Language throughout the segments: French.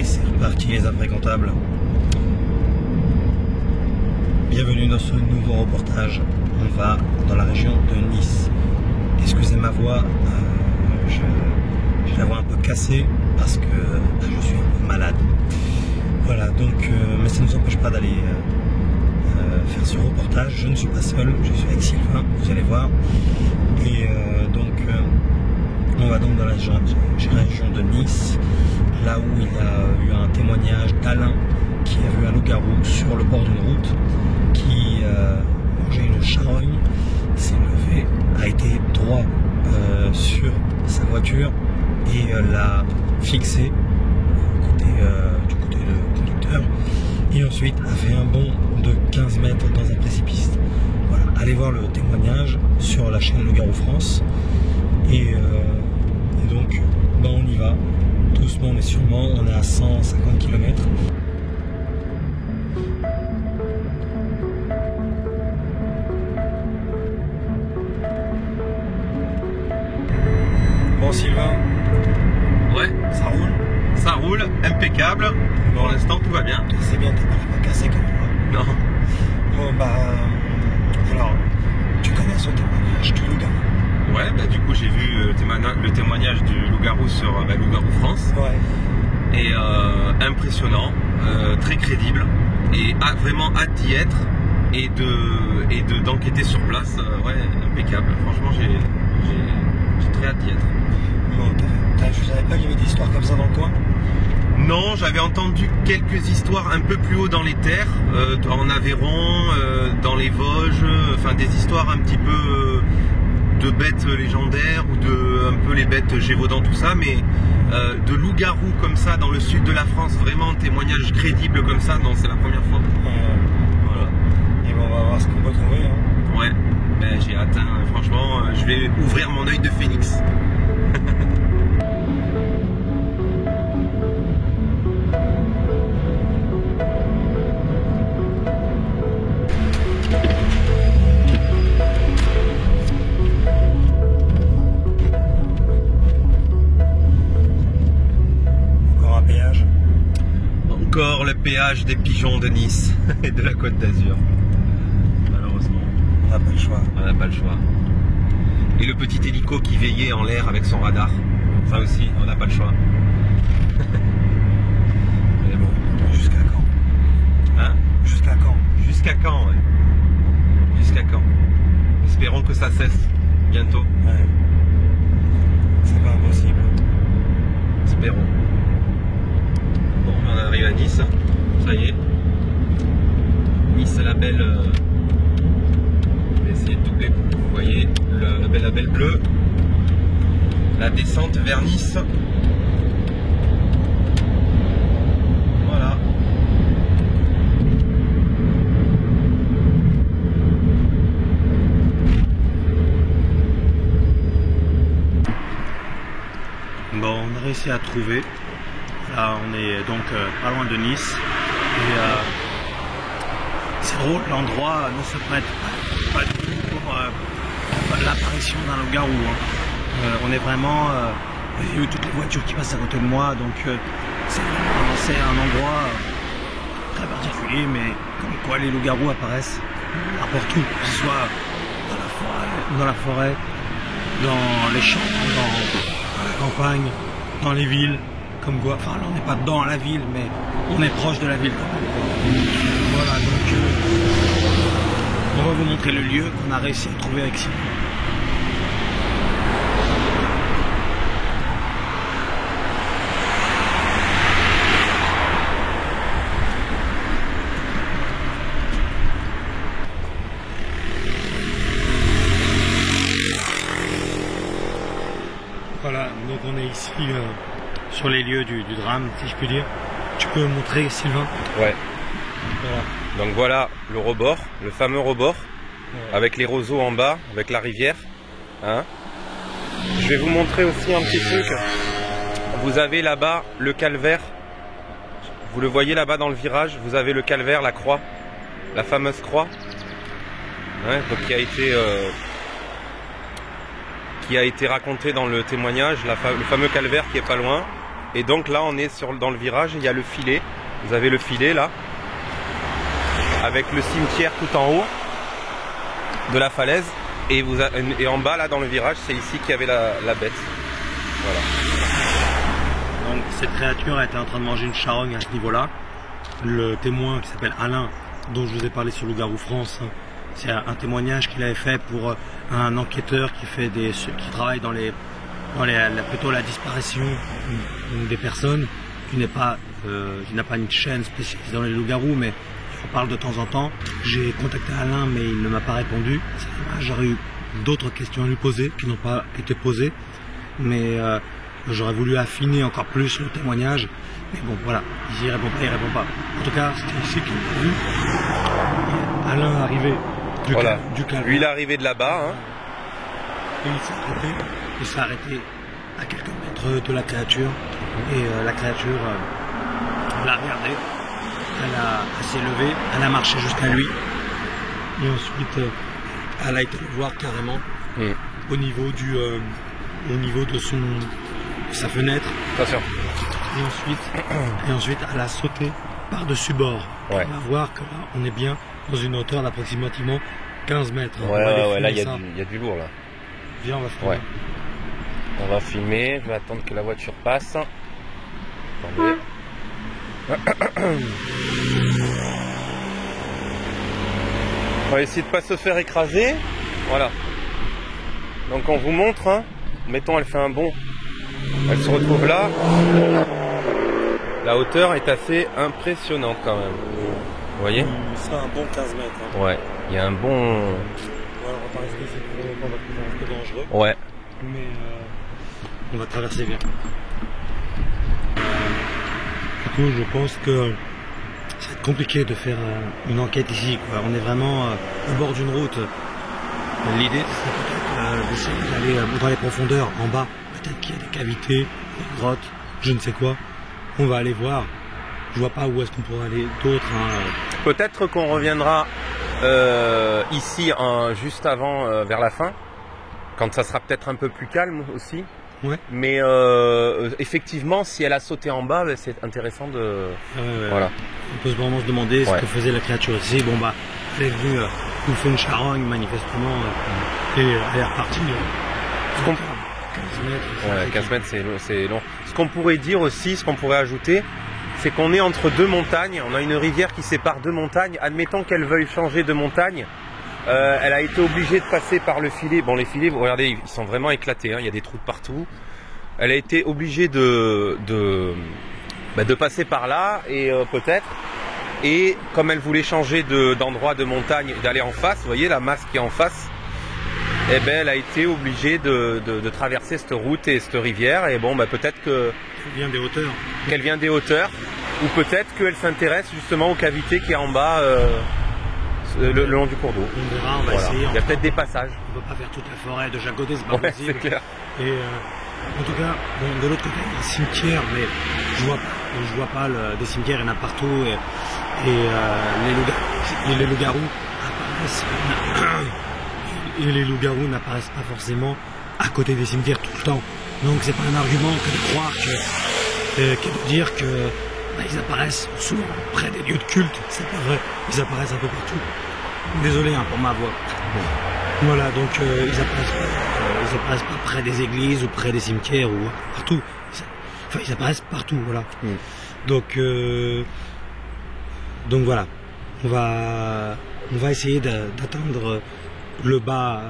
Allez, c'est reparti les infréquentables. Bienvenue dans ce nouveau reportage. On va dans la région de Nice. Excusez ma voix, j'ai la voix un peu cassée parce que je suis un peu malade. Voilà, donc, mais ça ne nous empêche pas d'aller faire ce reportage. Je ne suis pas seul, je suis avec Sylvain, vous allez voir. Et donc, on va donc dans la région de Nice, là où il y a eu un témoignage d'Alain qui a vu un loup-garou sur le bord d'une route qui mangeait une charogne, s'est levé, a été droit sur sa voiture et l'a fixé du côté du conducteur, et ensuite a fait un bond de 15 mètres dans un précipice. Voilà, allez voir le témoignage sur la chaîne Loup-garou France. Et donc, on y va, doucement mais sûrement, on est à 150 km. Bon Sylvain, ouais, ça roule? Ça roule, impeccable, pour l'instant tout va bien. C'est bien, t'es pas cassé comme moi. Non. Bon alors, tu connais ce témoignage du loup-garou? Ouais, du coup j'ai vu le témoignage du loup-garou sur Loup-garou France. Ouais. Et impressionnant, très crédible, et vraiment hâte d'y être et d'enquêter sur place. Ouais, impeccable. Franchement, j'ai très hâte d'y être. Bon, je savais pas qu'il y avait des histoires comme ça dans le coin? Non, j'avais entendu quelques histoires un peu plus haut dans les terres, en Aveyron, dans les Vosges, enfin des histoires un petit peu de bêtes légendaires ou de un peu les bêtes Gévaudan, tout ça, mais de loup-garou comme ça dans le sud de la France, vraiment témoignage crédible comme ça, non, c'est la première fois. Voilà. Et bon, on va voir ce qu'on peut trouver. Hein. Ouais, j'ai hâte, hein. Franchement, je vais ouvrir mon œil de phénix. Encore le péage des pigeons de Nice et de la Côte d'Azur. Malheureusement. On n'a pas le choix. On n'a pas le choix. Et le petit hélico qui veillait en l'air avec son radar. Ça aussi, on n'a pas le choix. Mais bon. Jusqu'à quand? Hein? Jusqu'à quand? Jusqu'à quand, ouais. Jusqu'à quand? Espérons que ça cesse bientôt. Ouais. C'est pas impossible. Espérons. Bon, on arrive à Nice, ça y est. Nice, la belle. Je vais essayer de doubler pour que vous voyez la belle bleue. La descente vers Nice. Voilà. Bon, on a réussi à trouver. Là, on est donc pas loin de Nice. Et c'est drôle, l'endroit ne se prête pas du tout pour l'apparition d'un loup-garou. Hein. On est vraiment. J'ai eu toutes les voitures qui passent à côté de moi, donc c'est un endroit très particulier, mais comme quoi les loups-garous apparaissent n'importe où, que ce soit dans la forêt, dans les champs, dans la campagne, dans les villes. Comme quoi, enfin là on n'est pas dans la ville, mais on est proche de la ville quand même. Voilà, donc on va vous montrer le lieu qu'on a réussi à trouver avec Sylvain. Voilà, donc on est ici sur les lieux du drame, si je puis dire. Tu peux montrer, Sylvain? Ouais. Voilà. Donc voilà le rebord, le fameux rebord, avec les roseaux en bas, avec la rivière. Hein, je vais vous montrer aussi un petit truc. Vous avez là-bas le calvaire. Vous le voyez là-bas dans le virage, vous avez le calvaire, la croix, la fameuse croix. Ouais, donc qui a été raconté dans le témoignage, le fameux calvaire qui est pas loin. Et donc là on est dans le virage, il y a le filet. Vous avez le filet là, avec le cimetière tout en haut de la falaise. Et en bas là dans le virage, c'est ici qu'il y avait la bête. Voilà. Donc cette créature était en train de manger une charogne à ce niveau-là. Le témoin qui s'appelle Alain, dont je vous ai parlé sur Loup-Garou France, c'est un témoignage qu'il avait fait pour un enquêteur qui travaille dans plutôt la disparition des personnes, qui n'a pas une chaîne spécialisée dans les loups-garous, mais il en parle de temps en temps. J'ai contacté Alain, mais il ne m'a pas répondu. J'aurais eu d'autres questions à lui poser qui n'ont pas été posées, mais j'aurais voulu affiner encore plus le témoignage. Mais bon, voilà, il répond pas. En tout cas, c'était ici qu'il l'a vu. Alain est arrivé du calme. Lui, il est arrivé de là-bas. Hein. Et il s'est arrêté à quelques mètres de la créature. Et la créature l'a regardé. Elle s'est levée, elle a marché jusqu'à lui. Et ensuite, elle a été le voir carrément au niveau de sa fenêtre. Attention. Et ensuite, elle a sauté par-dessus bord. Ouais. On va voir que là, on est bien dans une hauteur d'approximativement 15 mètres. Ouais, là, il y a du lourd là. Viens, on va filmer. Ouais. On va filmer, je vais attendre que la voiture passe. Attendez. On va essayer de ne pas se faire écraser. Voilà. Donc on vous montre, hein. Mettons, elle fait un bond. Elle se retrouve là. La hauteur est assez impressionnante quand même. Vous voyez? C'est un bon 15 mètres. Hein. Ouais, il y a un bon... Ouais, on va pas rester, c'est vraiment un peu dangereux. Ouais. Mais on va traverser bien. Du coup, je pense que ça va être compliqué de faire une enquête ici, quoi. On est vraiment au bord d'une route. L'idée, c'est peut-être d'essayer d'aller dans les profondeurs, en bas. Peut-être qu'il y a des cavités, des grottes, je ne sais quoi. On va aller voir. Je vois pas où est-ce qu'on pourrait aller d'autres. Hein. Peut-être qu'on reviendra ici juste avant, vers la fin, quand ça sera peut-être un peu plus calme aussi. Ouais. Mais effectivement, si elle a sauté en bas, c'est intéressant de... Voilà. On peut vraiment se demander ce que faisait la créature ici. Bon bah, elle est venue nous fait une charogne manifestement et elle est repartie. 15 mètres, c'est long. Ce qu'on pourrait dire aussi, ce qu'on pourrait ajouter, c'est qu'on est entre deux montagnes. On a une rivière qui sépare deux montagnes. Admettons qu'elle veuille changer de montagne. Elle a été obligée de passer par le filet. Bon, les filets, vous regardez, ils sont vraiment éclatés. Hein. Il y a des trous de partout. Elle a été obligée de passer par là, et peut-être. Et comme elle voulait changer d'endroit de montagne, d'aller en face, vous voyez la masse qui est en face, eh ben, elle a été obligée de traverser cette route et cette rivière. Et bon, peut-être qu'elle vient des hauteurs, ou peut-être qu'elle s'intéresse justement aux cavités qui est en bas. Le long du cours d'eau. On verra, on va essayer. Il y a peut-être des passages. On ne peut pas faire toute la forêt de Jacques Godet, c'est pas possible. C'est clair. Et en tout cas, bon, de l'autre côté, il y a un cimetière, mais je vois pas des cimetières, il y en a partout. Et les loups-garous apparaissent. Et les loups-garous n'apparaissent pas forcément à côté des cimetières tout le temps. Donc c'est pas un argument que de croire que de dire que ils apparaissent souvent près des lieux de culte, c'est pas vrai, ils apparaissent un peu partout. Désolé pour ma voix. Voilà, donc ils apparaissent pas près des églises ou près des cimetières ou partout. Enfin, ils apparaissent partout, voilà. Donc voilà, on va essayer d'atteindre le bas,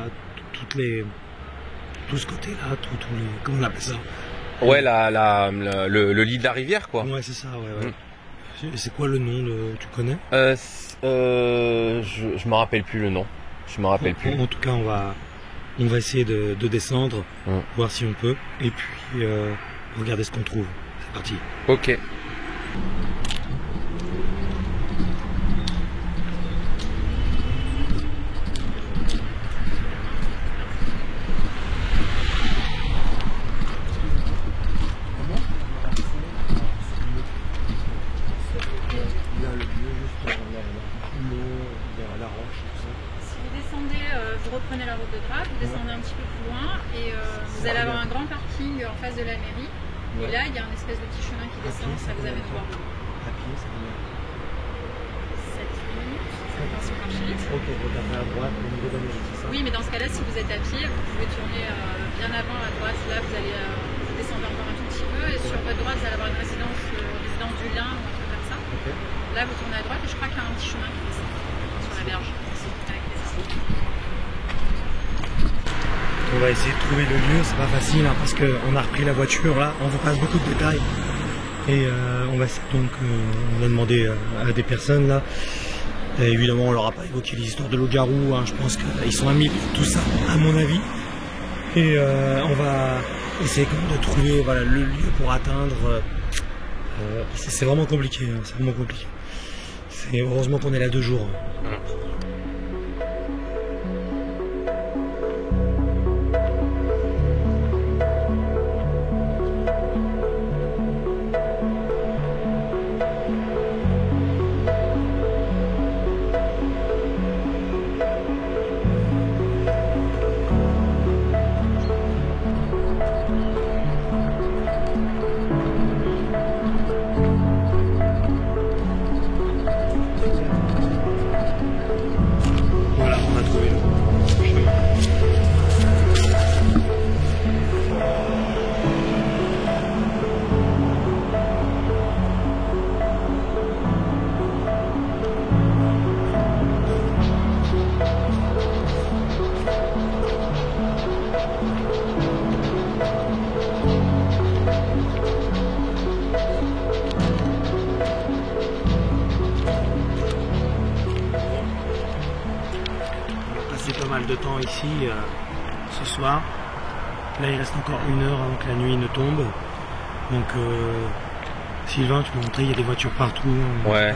tout ce côté-là, comment on appelle ça? Ouais, le lit de la rivière, quoi. Ouais, c'est ça, ouais. C'est quoi le nom, tu connais? Je me rappelle plus le nom. Je me rappelle plus. En tout cas, on va essayer de descendre, voir si on peut, et puis regarder ce qu'on trouve. C'est parti. Ok. Vous reprenez la route de Graves, vous descendez un petit peu plus loin et vous allez avoir un grand parking en face de la mairie. Et là, il y a un espèce de petit chemin qui descend, ça vous amène voir. À pied, ça va. 7 minutes, ça passe par minutes. Ok, regardez à droite, au niveau de la mairie, c'est ça? Oui, mais dans ce cas-là, si vous êtes à pied, vous pouvez tourner bien avant à droite. Là, vous allez descendre encore un tout petit peu. Et sur votre droite, vous allez avoir une résidence du Lin ou un truc comme ça. Okay. Là, vous tournez à droite et je crois qu'il y a un petit chemin qui descend sur la berge. Avec les arbres. On va essayer de trouver le lieu, c'est pas facile hein, parce qu'on a repris la voiture là, on vous passe beaucoup de détails. Et on va donc on a demandé à des personnes là. Et évidemment on leur a pas évoqué les histoires de loup-garou, hein. Je pense qu'ils sont amis pour tout ça à mon avis. Et on va essayer quand même de trouver voilà, le lieu pour atteindre. C'est vraiment compliqué, hein. C'est vraiment compliqué. Heureusement qu'on est là 2 jours. Pas mal de temps ici ce soir. Là il reste encore 1 heure avant que la nuit ne tombe. Donc Sylvain, tu peux montrer, il y a des voitures partout. Ouais.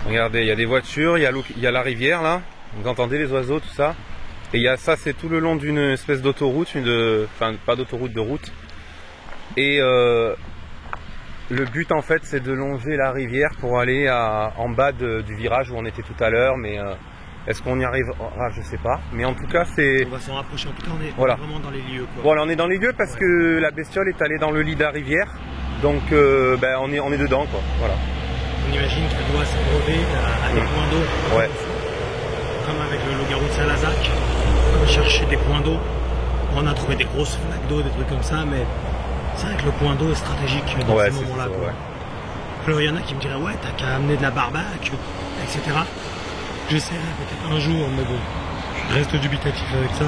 Regardez, il y a des voitures, il y a la rivière là. Vous entendez les oiseaux, tout ça. Et il y a ça, c'est tout le long d'une espèce d'autoroute, enfin pas d'autoroute, de route. Et le but en fait c'est de longer la rivière pour aller en bas du virage où on était tout à l'heure, mais est-ce qu'on y arrivera? Je sais pas. Mais en tout cas c'est... On va s'en rapprocher, en tout cas on est voilà. Vraiment dans les lieux. Quoi. Voilà, on est dans les lieux parce que la bestiole est allée dans le lit de la rivière. Donc on est dedans quoi. Voilà. On imagine qu'elle doit s'abreuver à des points d'eau. Ouais. Comme avec le loup-garou de Saint-Lazare. On cherchait des points d'eau. On a trouvé des grosses flaques d'eau, des trucs comme ça, mais c'est vrai que le point d'eau est stratégique dans ces moments-là. Ouais. Alors il y en a qui me diraient ouais t'as qu'à amener de la barbaque, etc. J'essaierai peut-être un jour, mais bon, je reste dubitatif avec ça.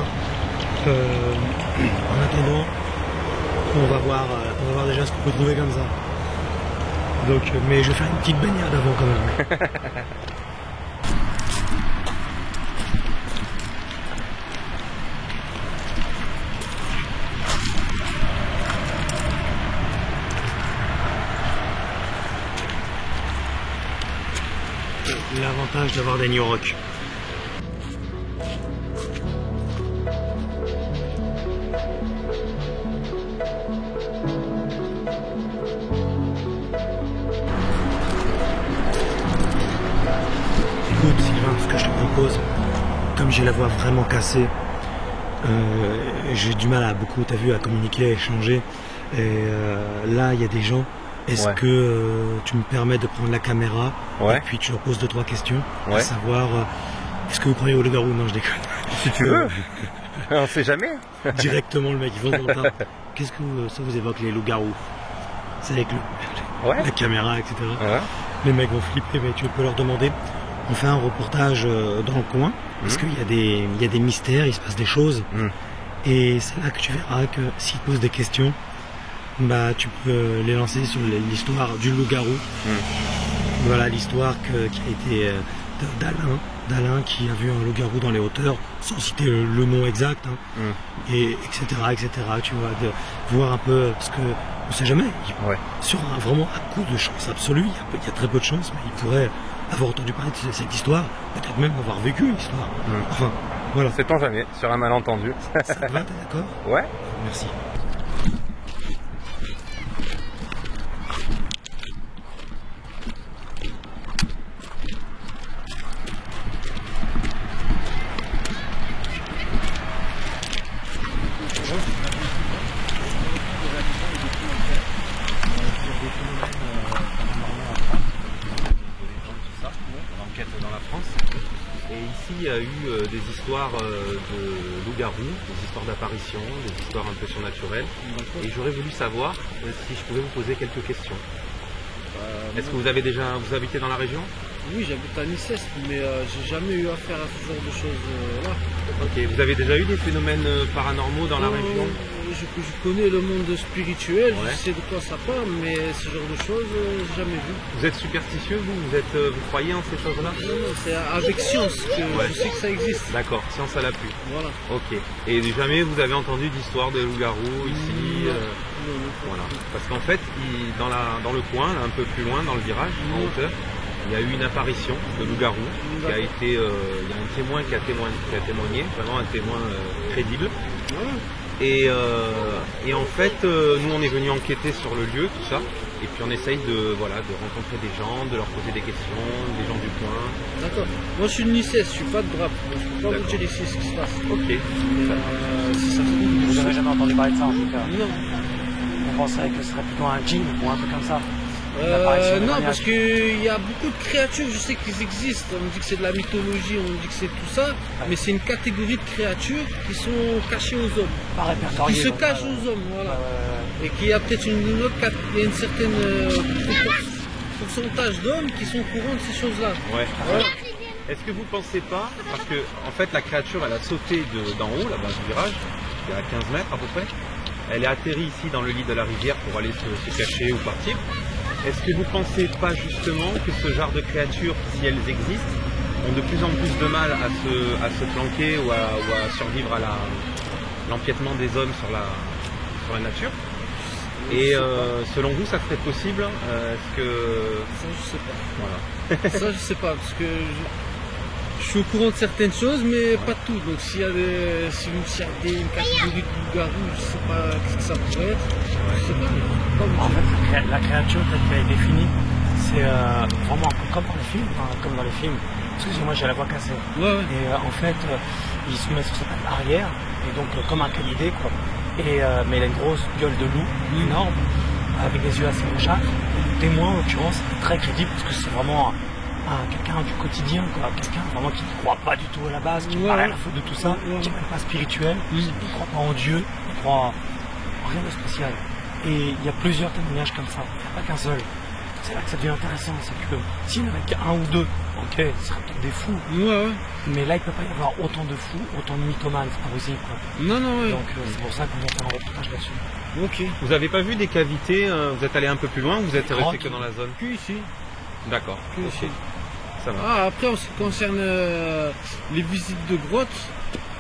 En attendant, on va voir déjà ce qu'on peut trouver comme ça. Donc, mais je vais faire une petite baignade avant quand même. L'avantage d'avoir des New-Rock. Écoute Sylvain, ce que je te propose, comme j'ai la voix vraiment cassée, j'ai du mal à beaucoup, t'as vu, à communiquer, à échanger. Et là, il y a des gens. Est-ce que tu me permets de prendre la caméra et puis tu leur poses 2-3 questions, à savoir est-ce que vous croyez au loup-garou? Non, je déconne. Si tu veux. On sait jamais. Directement le mec, il faut longtemps. Qu'est-ce que ça vous évoque les loups-garous? C'est avec la caméra, etc. Ouais. Les mecs vont flipper, mais tu peux leur demander. On fait un reportage dans le coin parce qu'il y a des mystères, il se passe des choses. Et c'est là que tu verras que s'ils te posent des questions, bah tu peux les lancer sur l'histoire du loup-garou. Voilà l'histoire qui a été d'Alain qui a vu un loup-garou dans les hauteurs, sans citer le nom exact, et etc. Tu vois, de voir un peu ce que on sait jamais. Sur vraiment un coup de chance absolue, il y a très peu de chance, mais il pourrait avoir entendu parler de cette histoire, peut-être même avoir vécu l'histoire. Enfin, voilà. Sait-on jamais, sur un malentendu. Ça te va, t'es d'accord? Ouais. Merci. Et ici, il y a eu des histoires de loups-garous, des histoires d'apparitions, des histoires un peu surnaturelles. Et j'aurais voulu savoir si je pouvais vous poser quelques questions. Est-ce que vous habitez dans la région? Oui, j'habite à Niceste, mais j'ai jamais eu affaire à ce genre de choses-là. Ok, vous avez déjà eu des phénomènes paranormaux dans la région? Je connais le monde spirituel, Ouais. je sais de quoi ça parle, mais ce genre de choses, j'ai jamais vu. Vous êtes superstitieux, vous croyez en ces choses-là? Non, c'est avec science que Ouais. je sais que ça existe. D'accord, science à l'appui. Voilà. Ok. Et jamais vous avez entendu d'histoire de loups-garous ici Non. Voilà. Parce qu'en fait, dans le coin, là, un peu plus loin, dans le virage, en hauteur, il y a eu une apparition de loup-garou. Il y a un témoin qui a témoigné, vraiment un témoin crédible. Ouais. Et en fait, nous on est venu enquêter sur le lieu, tout ça, et puis on essaye de rencontrer des gens, de leur poser des questions, des gens du coin. D'accord. Moi je suis de Niceste, je suis pas de Drape, donc je peux pas vous D'accord. dire ici ce qui se passe. Ok. Si ça se trouve, Vous n'avez jamais entendu parler de ça en tout cas. non. On penserait que ce serait plutôt un djinn ou un truc comme ça. L'apparition Non, démoniaque. parce qu'il y a beaucoup de créatures, je sais qu'ils existent. On dit que c'est de la mythologie, on dit que c'est tout ça, mais c'est une catégorie de créatures qui sont cachées aux hommes, Pas qui répertorié. se donc, cachent aux hommes, voilà. ouais. Et qu'il y a peut-être une autre, il y a une certaine pourcentage d'hommes qui sont au courant de ces choses-là. Ouais. Voilà. Est-ce que vous pensez pas, parce que en fait la créature elle a sauté d'en haut, là-bas du virage, il y a 15 mètres à peu près, elle est atterrie ici dans le lit de la rivière pour aller se cacher ou partir. Est-ce que vous pensez pas justement que ce genre de créatures, si elles existent, ont de plus en plus de mal à se planquer ou à survivre à l'empiètement des hommes sur la nature? Et selon vous, ça serait possible? Est-ce que... Ça, je sais pas. Voilà. Ça, je sais pas, parce que je suis au courant de certaines choses, mais pas de tout. Donc, s'il y a une catégorie de loups-garous, je sais pas ce que ça pourrait être. Je sais pas. En fait, la créature telle qu'elle est définie, c'est vraiment un peu comme dans les films. Comme dans les films. Excusez-moi, j'ai la voix cassée. Ouais. Et en fait, il se met sur sa patte arrière, et donc comme un canidé, quoi. Mais il a une grosse gueule de loup, énorme, avec des yeux assez rougeâtres. Le témoin, en l'occurrence, est très crédible, parce que c'est vraiment quelqu'un du quotidien, quoi. Quelqu'un vraiment qui ne croit pas du tout à la base, qui n'a rien à foutre de tout ça, qui n'est même pas spirituel, il ne croit pas en Dieu, il croit en rien de spécial. Et il y a plusieurs témoignages comme ça, il n'y a pas qu'un seul. C'est là que ça devient intéressant, c'est que s'il n'y en avait qu'un ou deux, ok, ce serait peut-être des fous. Ouais. Mais là, il ne peut pas y avoir autant de fous, autant de mythomanes, c'est pas possible, quoi. Non, ouais. Donc c'est pour ça qu'on va faire un reportage là-dessus. Ok. Vous n'avez pas vu des cavités? Vous êtes allé un peu plus loin ou vous êtes resté Grottes. que dans la zone? Que ici. D'accord. Que Ok. ici. Ça va. Après, en ce qui concerne les visites de grottes,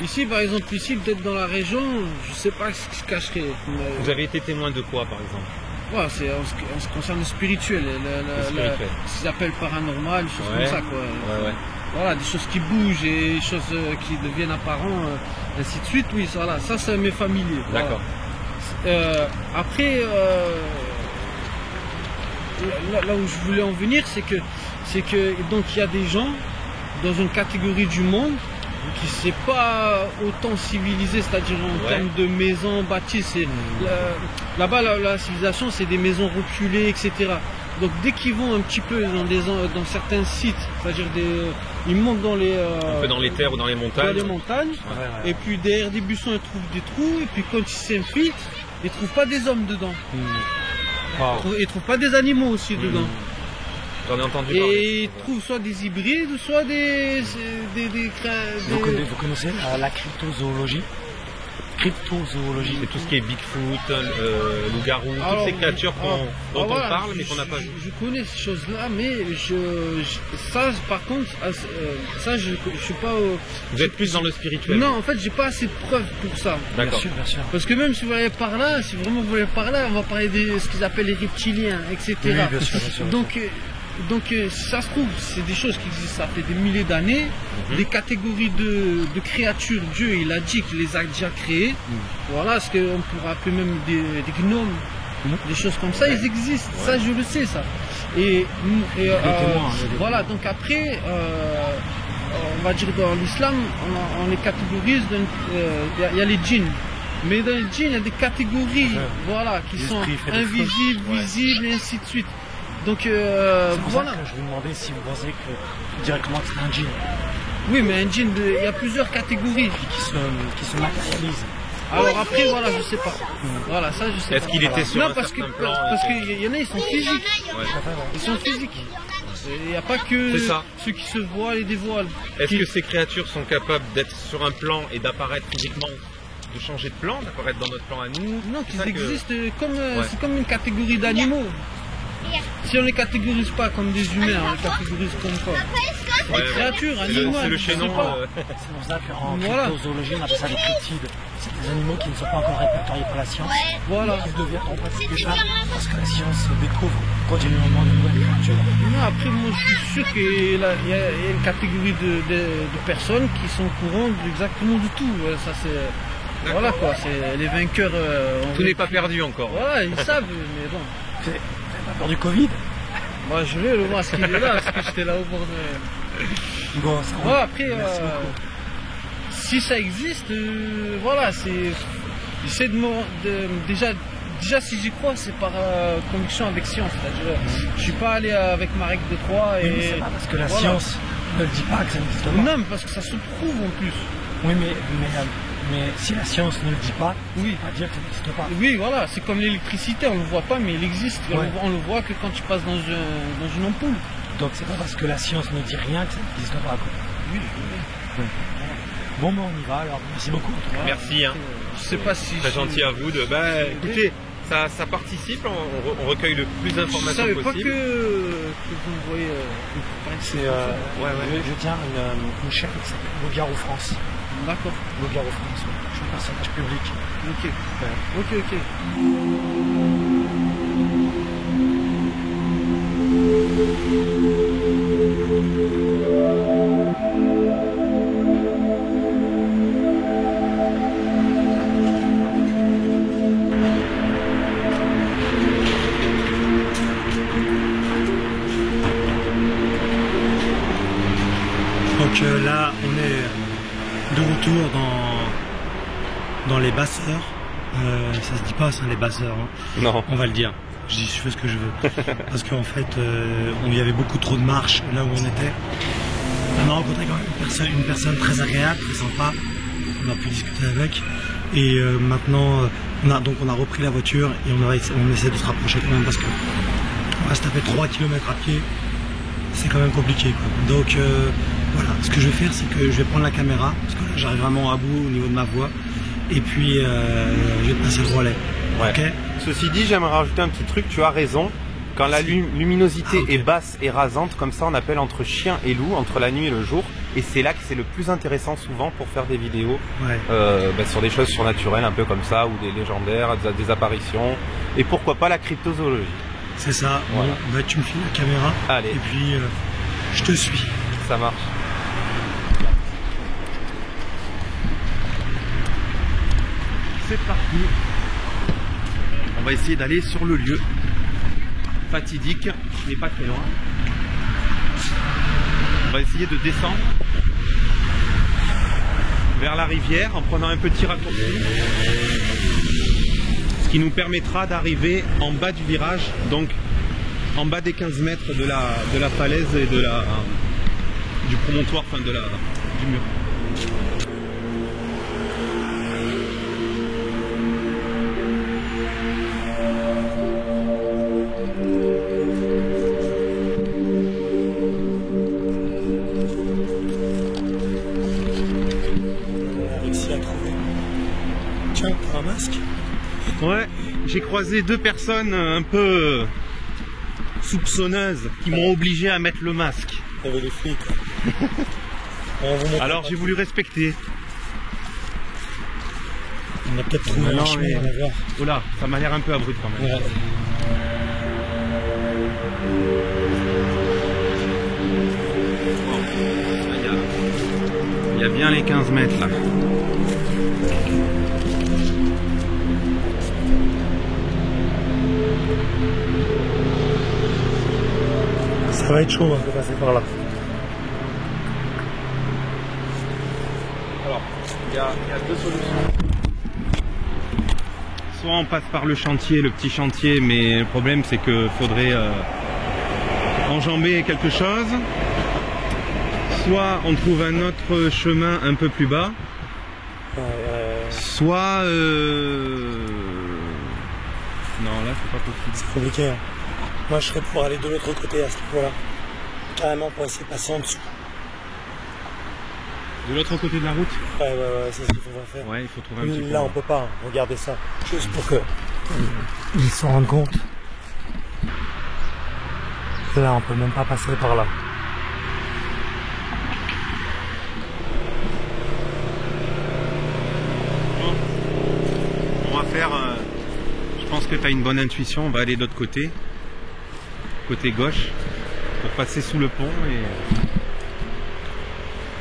ici, par exemple, peut-être dans la région, je sais pas ce qui se cacherait. Vous avez été témoin de quoi par exemple? Ouais, c'est en ce qui concerne le spirituel, spirituel. ce qu'ils appellent paranormal, des choses Ouais. comme ça, quoi. Ouais. Voilà, des choses qui bougent et des choses qui deviennent apparentes, ainsi de suite. Oui, voilà, ça c'est mes familiers. Voilà. D'accord. Après, là où je voulais en venir, c'est que donc il y a des gens dans une catégorie du monde qui c'est pas autant civilisé, c'est-à-dire en termes de maisons bâties. Là-bas, la civilisation, c'est des maisons reculées, etc. Donc dès qu'ils vont un petit peu dans certains sites, c'est-à-dire ils montent dans les Un peu dans les terres ou dans les montagnes. et puis derrière des buissons ils trouvent des trous, et puis quand ils s'infiltrent, ils trouvent pas des hommes dedans. Ils trouvent pas des animaux aussi dedans. J'en ai entendu parler. Et ils trouvent soit des hybrides, soit des Vous connaissez la cryptozoologie? Cryptozoologie. C'est tout ce qui est Bigfoot, loup-garou, toutes ces créatures dont on parle mais qu'on n'a pas vues. Je connais ces choses-là, mais ça par contre, ça je suis pas... Vous êtes plus dans le spirituel? Non, en fait, j'ai pas assez de preuves pour ça. D'accord. Bien sûr. Parce que même si vous allez par là, si vraiment vous voulez par là, on va parler de ce qu'ils appellent les reptiliens, etc. Oui, bien sûr. Donc, si ça se trouve, c'est des choses qui existent, ça fait des milliers d'années, des catégories de créatures, Dieu, il a dit qu'il les a déjà créées. Voilà, ce qu'on pourrait appeler même des gnomes, des choses comme ça, ils existent, ça je le sais, ça. Voilà, donc après, on va dire dans l'islam, on les catégorise, il y a les djinns. Mais dans les djinns, il y a des catégories voilà, qui sont invisibles, visibles, et ainsi de suite. Donc C'est pour voilà. ça que je vous demandais si vous pensez que directement que c'est un djinn. Oui, mais un jean, il y a plusieurs catégories. Qui se matérialisent. Alors après, voilà, je sais pas. Voilà, ça, je sais pas. Est-ce qu'il était sur Non, un parce que certain plan parce qu'il y en a, ils sont physiques. Ils sont physiques. Il n'y a pas que C'est ça. ceux qui se voilent et dévoilent. Est-ce que ces créatures sont capables d'être sur un plan et d'apparaître physiquement, de changer de plan, d'apparaître dans notre plan à nous? Non, C'est qu'ils ça que- existent comme, c'est comme une catégorie d'animaux. Si on les catégorise pas comme des humains, on les catégorise comme quoi? Ouais, Des créatures, c'est le- animaux, c'est le je sais chaînon. pas. C'est pour ça qu'en Voilà. cryptozoologie, on appelle ça des cryptides. C'est des animaux qui ne sont pas encore répertoriés par la science. Voilà. Qui deviennent en pratique déjà parce que la science découvre continuellement de nouvelles créatures. Non, après, moi, je suis sûr qu'il y a une catégorie de personnes qui sont au courant exactement de tout. Ça, c'est, voilà quoi, c'est les vainqueurs. Tout n'est pas perdu encore. Voilà, ils savent, mais bon. Vous avez pas peur du Covid? Moi, je vais le masque, il est là, parce que j'étais là au bord de. Bon, ça Ouais, après, Merci beaucoup. si ça existe, voilà, c'est. J'essaie déjà, si j'y crois, c'est par conviction avec science. C'est-à-dire, je suis pas allé avec ma règle de 3 et. Mais c'est pas parce que la voilà. science ne le dit pas que ça n'existe pas. Non, mais parce que ça se prouve en plus. Oui, mais si la science ne le dit pas, Oui. ça veut dire que ça n'existe pas. Oui, voilà, c'est comme l'électricité, on ne le voit pas, mais il existe. Ouais. On le voit que quand tu passes dans une ampoule. Donc c'est pas parce que la science ne dit rien que ça n'existe pas. Quoi. Oui, Bon, ben on y va alors. Merci beaucoup. En tout cas. Merci, hein. je sais pas si. Très gentil à vous de. Bah, écoutez, ça participe, on recueille le plus Je d'informations savais pas possible. que vous me voyez. C'est, je tiens une chaîne qui s'appelle Loup-Garou France. D'accord. Loup-Garou France, ouais. Je suis un personnage public. Ok. Ouais. Ok. Donc là, on est de retour dans les basseurs. Ça se dit pas, ça, les basseurs. Hein. Non. On va le dire. Je fais ce que je veux. Parce qu'en fait, il y avait beaucoup trop de marches là où on était. On a rencontré quand même une personne très agréable, très sympa. On a pu discuter avec. Et maintenant, on a repris la voiture et on essaie de se rapprocher quand même parce que on va se taper 3 km à pied. C'est quand même compliqué, quoi. Donc voilà, ce que je vais faire, c'est que je vais prendre la caméra, parce que là j'arrive vraiment à bout au niveau de ma voix, et puis je vais te passer le relais. Ouais. Ok. Ceci dit, j'aimerais rajouter un petit truc, tu as raison. Quand la luminosité est basse et rasante, comme ça on appelle entre chien et loup, entre la nuit et le jour, et c'est là que c'est le plus intéressant souvent pour faire des vidéos Ouais. sur des choses surnaturelles, un peu comme ça, ou des légendaires, des apparitions, et pourquoi pas la cryptozoologie. C'est ça. Voilà. Bon, bah, tu me files la caméra. Allez. Et puis je te suis. Ça marche. C'est parti. On va essayer d'aller sur le lieu fatidique, qui n'est pas très loin. On va essayer de descendre vers la rivière en prenant un petit raccourci, ce qui nous permettra d'arriver en bas du virage, donc en bas des 15 mètres de la falaise et du promontoire, enfin du mur. On a réussi à trouver. Tiens, t'as un masque? Ouais, j'ai croisé 2 personnes un peu soupçonneuses qui m'ont obligé à mettre le masque. T'avais les flics. On vous montre. Alors j'ai voulu respecter. On a peut-être trouvé Non, un chemin, mais- on va voir. Oh là, ça m'a l'air un peu abrupt quand même. Ouais. Il y a bien les 15 mètres là. Ça va être chaud hein, de passer par là. Alors, il y a 2 solutions. Soit on passe par le chantier, le petit chantier, mais le problème c'est qu'il faudrait enjamber quelque chose. soit on trouve un autre chemin un peu plus bas, soit... Non, là c'est pas possible. C'est compliqué. Hein. Moi je serais pour aller de l'autre côté à ce niveau-là. Carrément pour essayer de passer en dessous. De l'autre côté de la route? Ouais, c'est ce qu'il faudra faire. Ouais, il faut trouver un petit peu. Là on peut pas, hein. Regardez ça. Juste pour que ils s'en rendent compte. Là on peut même pas passer par là. On va faire... je pense que tu as une bonne intuition, on va aller de l'autre côté. Côté gauche. Pour passer sous le pont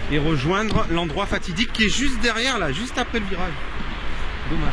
et rejoindre l'endroit fatidique qui est juste derrière là, juste après le virage. Dommage.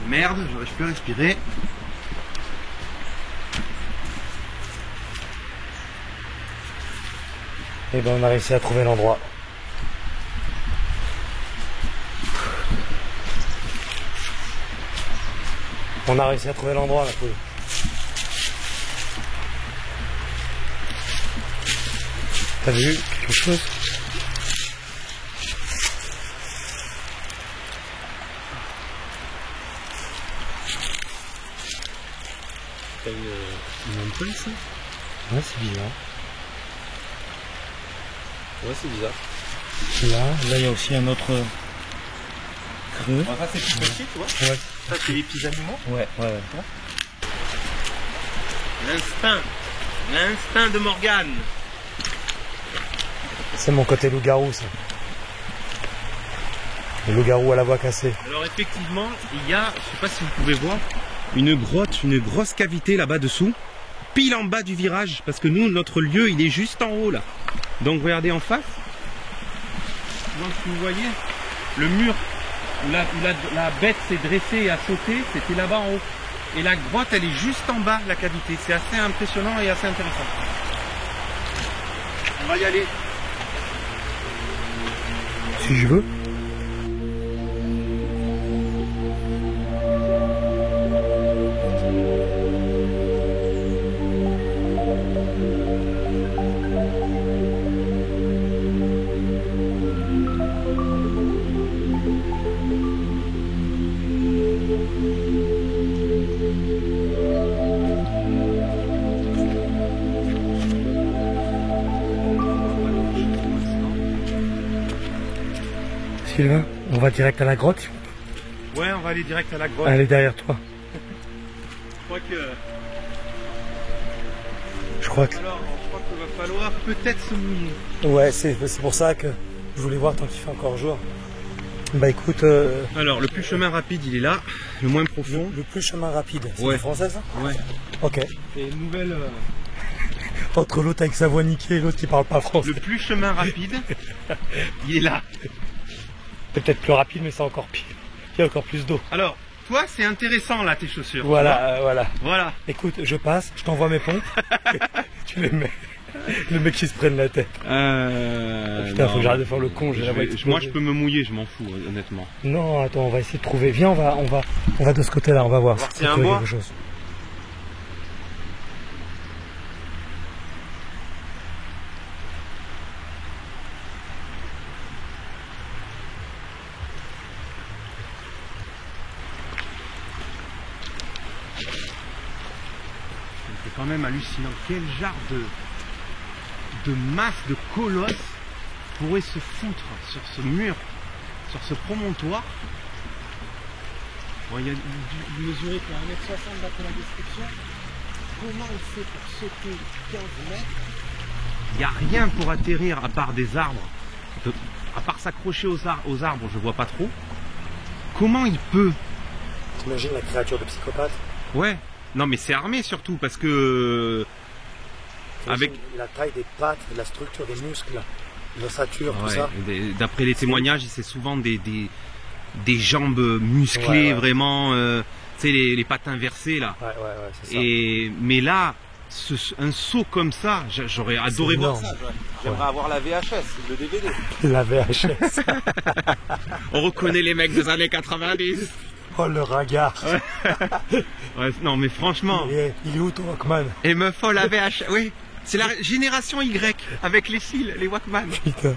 Merde, j'aurais pu respirer. Et ben on a réussi à trouver l'endroit. On a réussi à trouver l'endroit la poule. T'as vu quelque chose? T'as une empreinte ça? Ouais, c'est bizarre. Ouais, c'est bizarre. Là il y a aussi un autre creux. Ah, ça c'est plus petit, tu vois? Ouais. Ça c'est les petits animaux. Ouais. L'instinct de Morgane. C'est mon côté loup-garou ça. Le loup-garou à la voix cassée. Alors effectivement, il y a, je sais pas si vous pouvez voir, une grotte, une grosse cavité là-bas dessous, pile en bas du virage, parce que nous, notre lieu, il est juste en haut là. Donc regardez en face. Donc si vous voyez, le mur où la bête s'est dressée et a sauté, c'était là-bas en haut. Et la grotte, elle est juste en bas, la cavité. C'est assez impressionnant et assez intéressant. On va y aller. Si je veux. Sylvain, on va direct à la grotte. Ouais, on va aller direct à la grotte. Elle est derrière toi. Je crois qu'il va falloir peut-être se mouiller. Ouais, c'est pour ça que je voulais voir tant qu'il fait encore jour. Bah écoute... Alors, le plus chemin rapide, il est là. Le moins profond. Le plus chemin rapide, c'est ouais. Français ça? Ouais. Ok. Et une nouvelle... Entre l'autre avec sa voix niquée et l'autre qui parle pas français. Le plus chemin rapide, il est là. C'est peut-être plus rapide, mais c'est encore pire. Il y a encore plus d'eau. Alors, toi, c'est intéressant là, tes chaussures. Voilà, voilà. Voilà. Écoute, je passe, je t'envoie mes pompes, tu les mets. Le mec qui se prenne la tête. Putain, faut que j'arrête de faire le con. Moi, je peux me mouiller, je m'en fous, honnêtement. Non, attends, on va essayer de trouver. Viens, on va de ce côté-là, on va voir. S'il y a un bois. Quelque chose. C'est quand même hallucinant. Quel genre de masse de colosses pourrait se foutre sur ce mur, sur ce promontoire. Bon, il y a du mesuré pour 1m60 d'après la description. Comment il fait pour sauter 15 mètres? Il n'y a rien pour atterrir à part des arbres. À part s'accrocher aux arbres, je vois pas trop. Comment il peut? T'imagines la créature de psychopathe? Ouais. Non mais c'est armé surtout parce que avec la taille des pattes, la structure des muscles, l'ossature, tout ça. D'après les témoignages, c'est souvent des jambes musclées, vraiment, tu sais, les pattes inversées là. Ouais, c'est ça. Mais là, un saut comme ça, j'aurais adoré voir ça. J'aimerais avoir la VHS, le DVD. La VHS. On reconnaît les mecs des années 90. Oh le regard. Ouais, non mais franchement. Il est où ton Walkman? Et me faut la VHS, oui. C'est la génération Y avec les fils, les Walkman. Putain.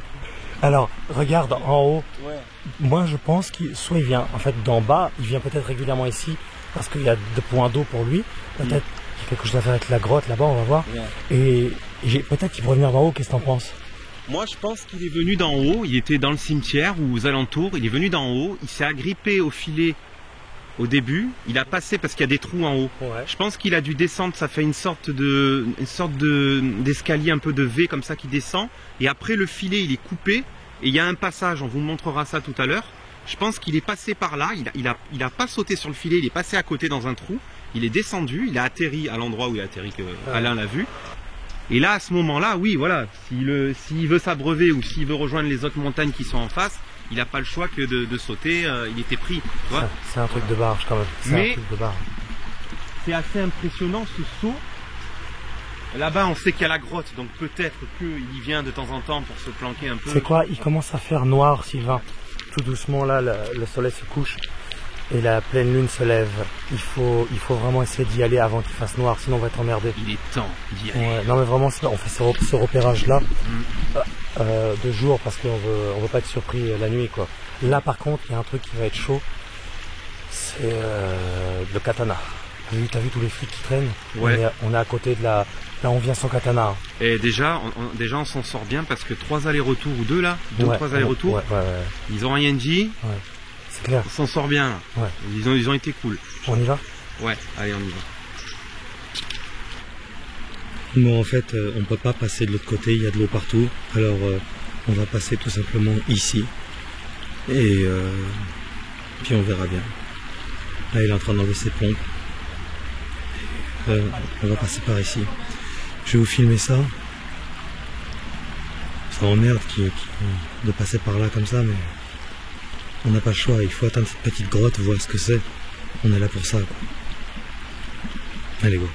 Alors, regarde en haut. Ouais. Moi je pense qu'il soit il vient en fait d'en bas, il vient peut-être régulièrement ici parce qu'il y a des points d'eau pour lui. Peut-être qu'il y a quelque chose à faire avec la grotte là-bas, on va voir. Ouais. Et peut-être qu'il pourrait venir d'en haut, qu'est-ce que t'en penses? Moi je pense qu'il est venu d'en haut, il était dans le cimetière ou aux alentours, il est venu d'en haut, il s'est agrippé au filet. Au début, il a passé parce qu'il y a des trous en haut. Ouais. Je pense qu'il a dû descendre, ça fait une sorte d'escalier un peu de V comme ça qui descend. Et après le filet, il est coupé et il y a un passage. On vous montrera ça tout à l'heure. Je pense qu'il est passé par là. Il a pas sauté sur le filet, il est passé à côté dans un trou. Il est descendu, il a atterri à l'endroit où il a atterri que Alain l'a vu. Et là, à ce moment-là, oui, voilà, s'il veut s'abreuver ou s'il veut rejoindre les autres montagnes qui sont en face. Il n'a pas le choix que de sauter, il était pris. C'est un truc de barge quand même. Mais c'est assez impressionnant ce saut. Là-bas, on sait qu'il y a la grotte, donc peut-être qu'il y vient de temps en temps pour se planquer un peu. C'est quoi? Il commence à faire noir, Sylvain. Tout doucement, là, le soleil se couche et la pleine lune se lève. Il faut vraiment essayer d'y aller avant qu'il fasse noir, sinon on va être emmerdé. Il est temps d'y aller. Ouais, non mais vraiment, on fait ce repérage-là de jour parce qu'on veut pas être surpris la nuit, quoi. Là, par contre, il y a un truc qui va être chaud. C'est le katana. T'as vu tous les flics qui traînent? Ouais. On est à côté de la... Là, on vient sans katana. Et déjà, on s'en sort bien parce que 3 allers-retours ou 2 là, 2 ou 3 allers-retours, ils ont rien dit. Ouais. C'est clair. On s'en sort bien là. Ouais. Ils ont été cool. On y va? Ouais, allez, on y va. Bon, en fait, on peut pas passer de l'autre côté, il y a de l'eau partout. Alors, on va passer tout simplement ici. Et puis on verra bien. Là, il est en train d'enlever ses pompes. On va passer par ici. Je vais vous filmer ça. Ça emmerde de passer par là comme ça, mais on n'a pas le choix. Il faut atteindre cette petite grotte, voir ce que c'est. On est là pour ça, quoi. Allez, go.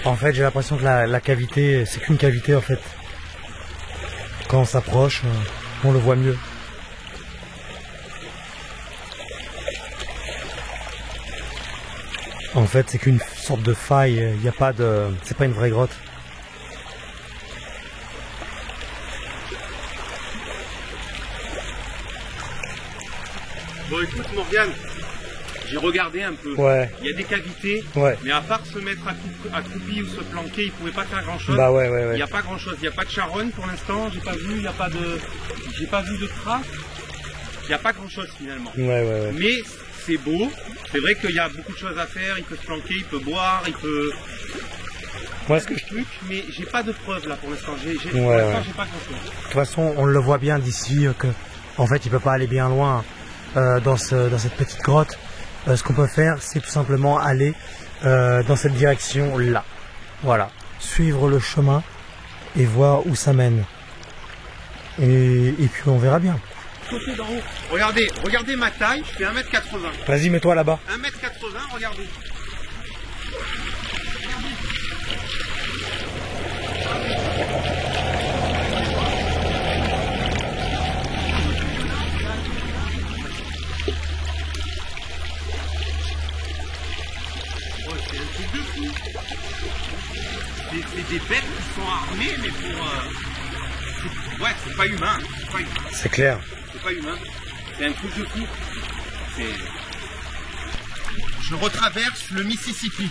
En fait, j'ai l'impression que la cavité, c'est qu'une cavité en fait. Quand on s'approche, on le voit mieux. En fait, c'est qu'une sorte de faille. Il n'y a pas de, c'est pas une vraie grotte. Bon, écoute, Morgane. J'ai regardé un peu. Ouais. Il y a des cavités, mais à part se mettre accroupi ou se planquer, il ne pouvait pas faire grand chose. Bah ouais. Il n'y a pas grand chose. Il n'y a pas de charogne pour l'instant. J'ai pas vu. Il n'y a pas de. J'ai pas vu de traces. Il n'y a pas grand chose finalement. Ouais. Mais c'est beau. C'est vrai qu'il y a beaucoup de choses à faire, il peut se planquer, il peut boire, il peut... Moi, ce que je... truc, mais j'ai pas de preuves là pour l'instant. J'ai pas grand-chose. De toute façon, on le voit bien d'ici que, en fait, il peut pas aller bien loin dans cette petite grotte. Ce qu'on peut faire, c'est tout simplement aller dans cette direction-là. Voilà, suivre le chemin et voir où ça mène. Et puis on verra bien. Côté d'en haut. Regardez ma taille, je fais 1m80. Vas-y, mets-toi là-bas. 1m80, regardez. C'est des bêtes qui sont armées, mais pour... Ouais, c'est pas humain. C'est clair. C'est pas humain. C'est un truc de fou. Je retraverse le Mississippi.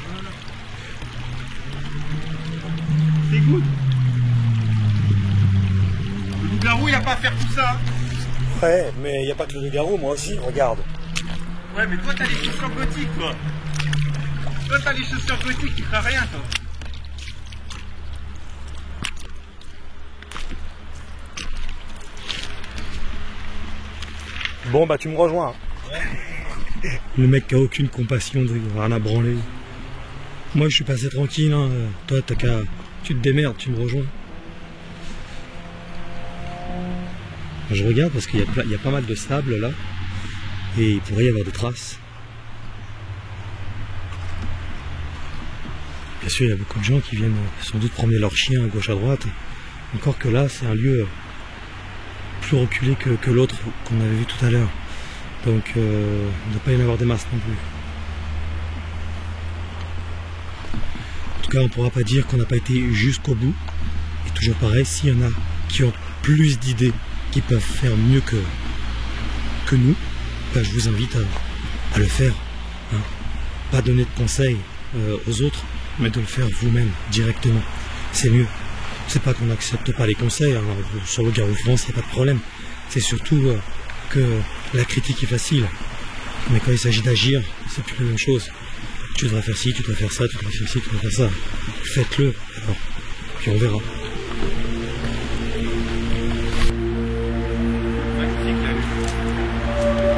Voilà. C'est good. Le loup-garou, il a pas à faire tout ça. Ouais, mais il n'y a pas que le loup-garou, moi aussi, regarde. Ouais, mais toi, t'as les chaussures gothiques, toi. Toi, t'as les chaussures gothiques, tu feras rien, toi. Bon, bah, tu me rejoins. Ouais. Le mec qui a aucune compassion, rien à branler. Moi, je suis passé tranquille, hein. Toi, t'as qu'à... Tu te démerdes, tu me rejoins. Je regarde parce qu'il y a pas mal de sable là et il pourrait y avoir des traces. Bien sûr, il y a beaucoup de gens qui viennent sans doute promener leurs chiens à gauche à droite. Encore que là, c'est un lieu plus reculé que l'autre qu'on avait vu tout à l'heure. Donc, il ne doit pas y en avoir des masses non plus. En tout cas, on ne pourra pas dire qu'on n'a pas été jusqu'au bout. Et toujours pareil, s'il y en a qui ont plus d'idées, qui peuvent faire mieux que nous, ben je vous invite à le faire. Hein. Pas donner de conseils aux autres, mais de le faire vous-même, directement. C'est mieux. C'est pas qu'on n'accepte pas les conseils, hein. Sur le Garou France, il n'y a pas de problème. C'est surtout que la critique est facile. Mais quand il s'agit d'agir, c'est plus la même chose. Tu devrais faire ci, tu devrais faire ça, tu devrais faire ci, tu devrais faire ça. Faites-le, alors. Puis on verra.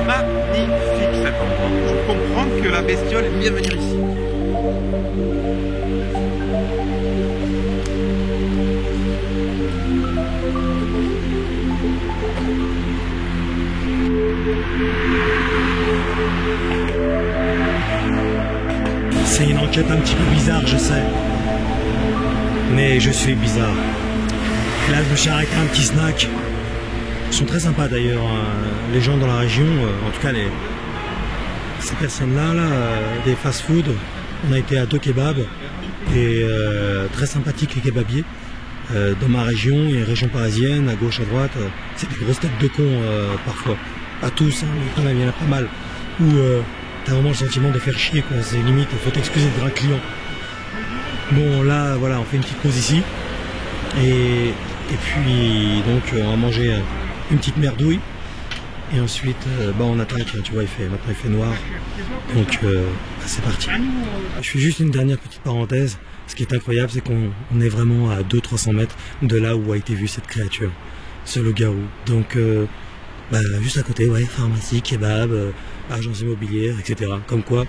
Magnifique cet endroit. Je comprends que la bestiole aime bien venir ici. C'est une enquête un petit peu bizarre, je sais. Mais je suis bizarre. Là, je me suis arrêté un petit snack. Ils sont très sympas d'ailleurs, les gens dans la région, en tout cas ces personnes-là, des fast-food. On a été à 2 kebabs et très sympathiques les kebabiers. Dans ma région et région parisienne, à gauche, à droite, c'est des grosses têtes de cons parfois. Pas tous, hein, mais quand même, il y en a pas mal. Où t'as vraiment le sentiment de faire chier, quoi. C'est limite, il faut t'excuser de un client. Bon, là, voilà, on fait une petite pause ici. Et puis, donc, on va manger une petite merdouille. Et ensuite, on attaque, tu vois, maintenant il fait noir. Donc, c'est parti. Je fais juste une dernière petite parenthèse. Ce qui est incroyable, c'est qu'on est vraiment à 200-300 mètres de là où a été vue cette créature, ce loup-garou. Donc, juste à côté, ouais, pharmacie, kebab, agence immobilière, etc. Comme quoi,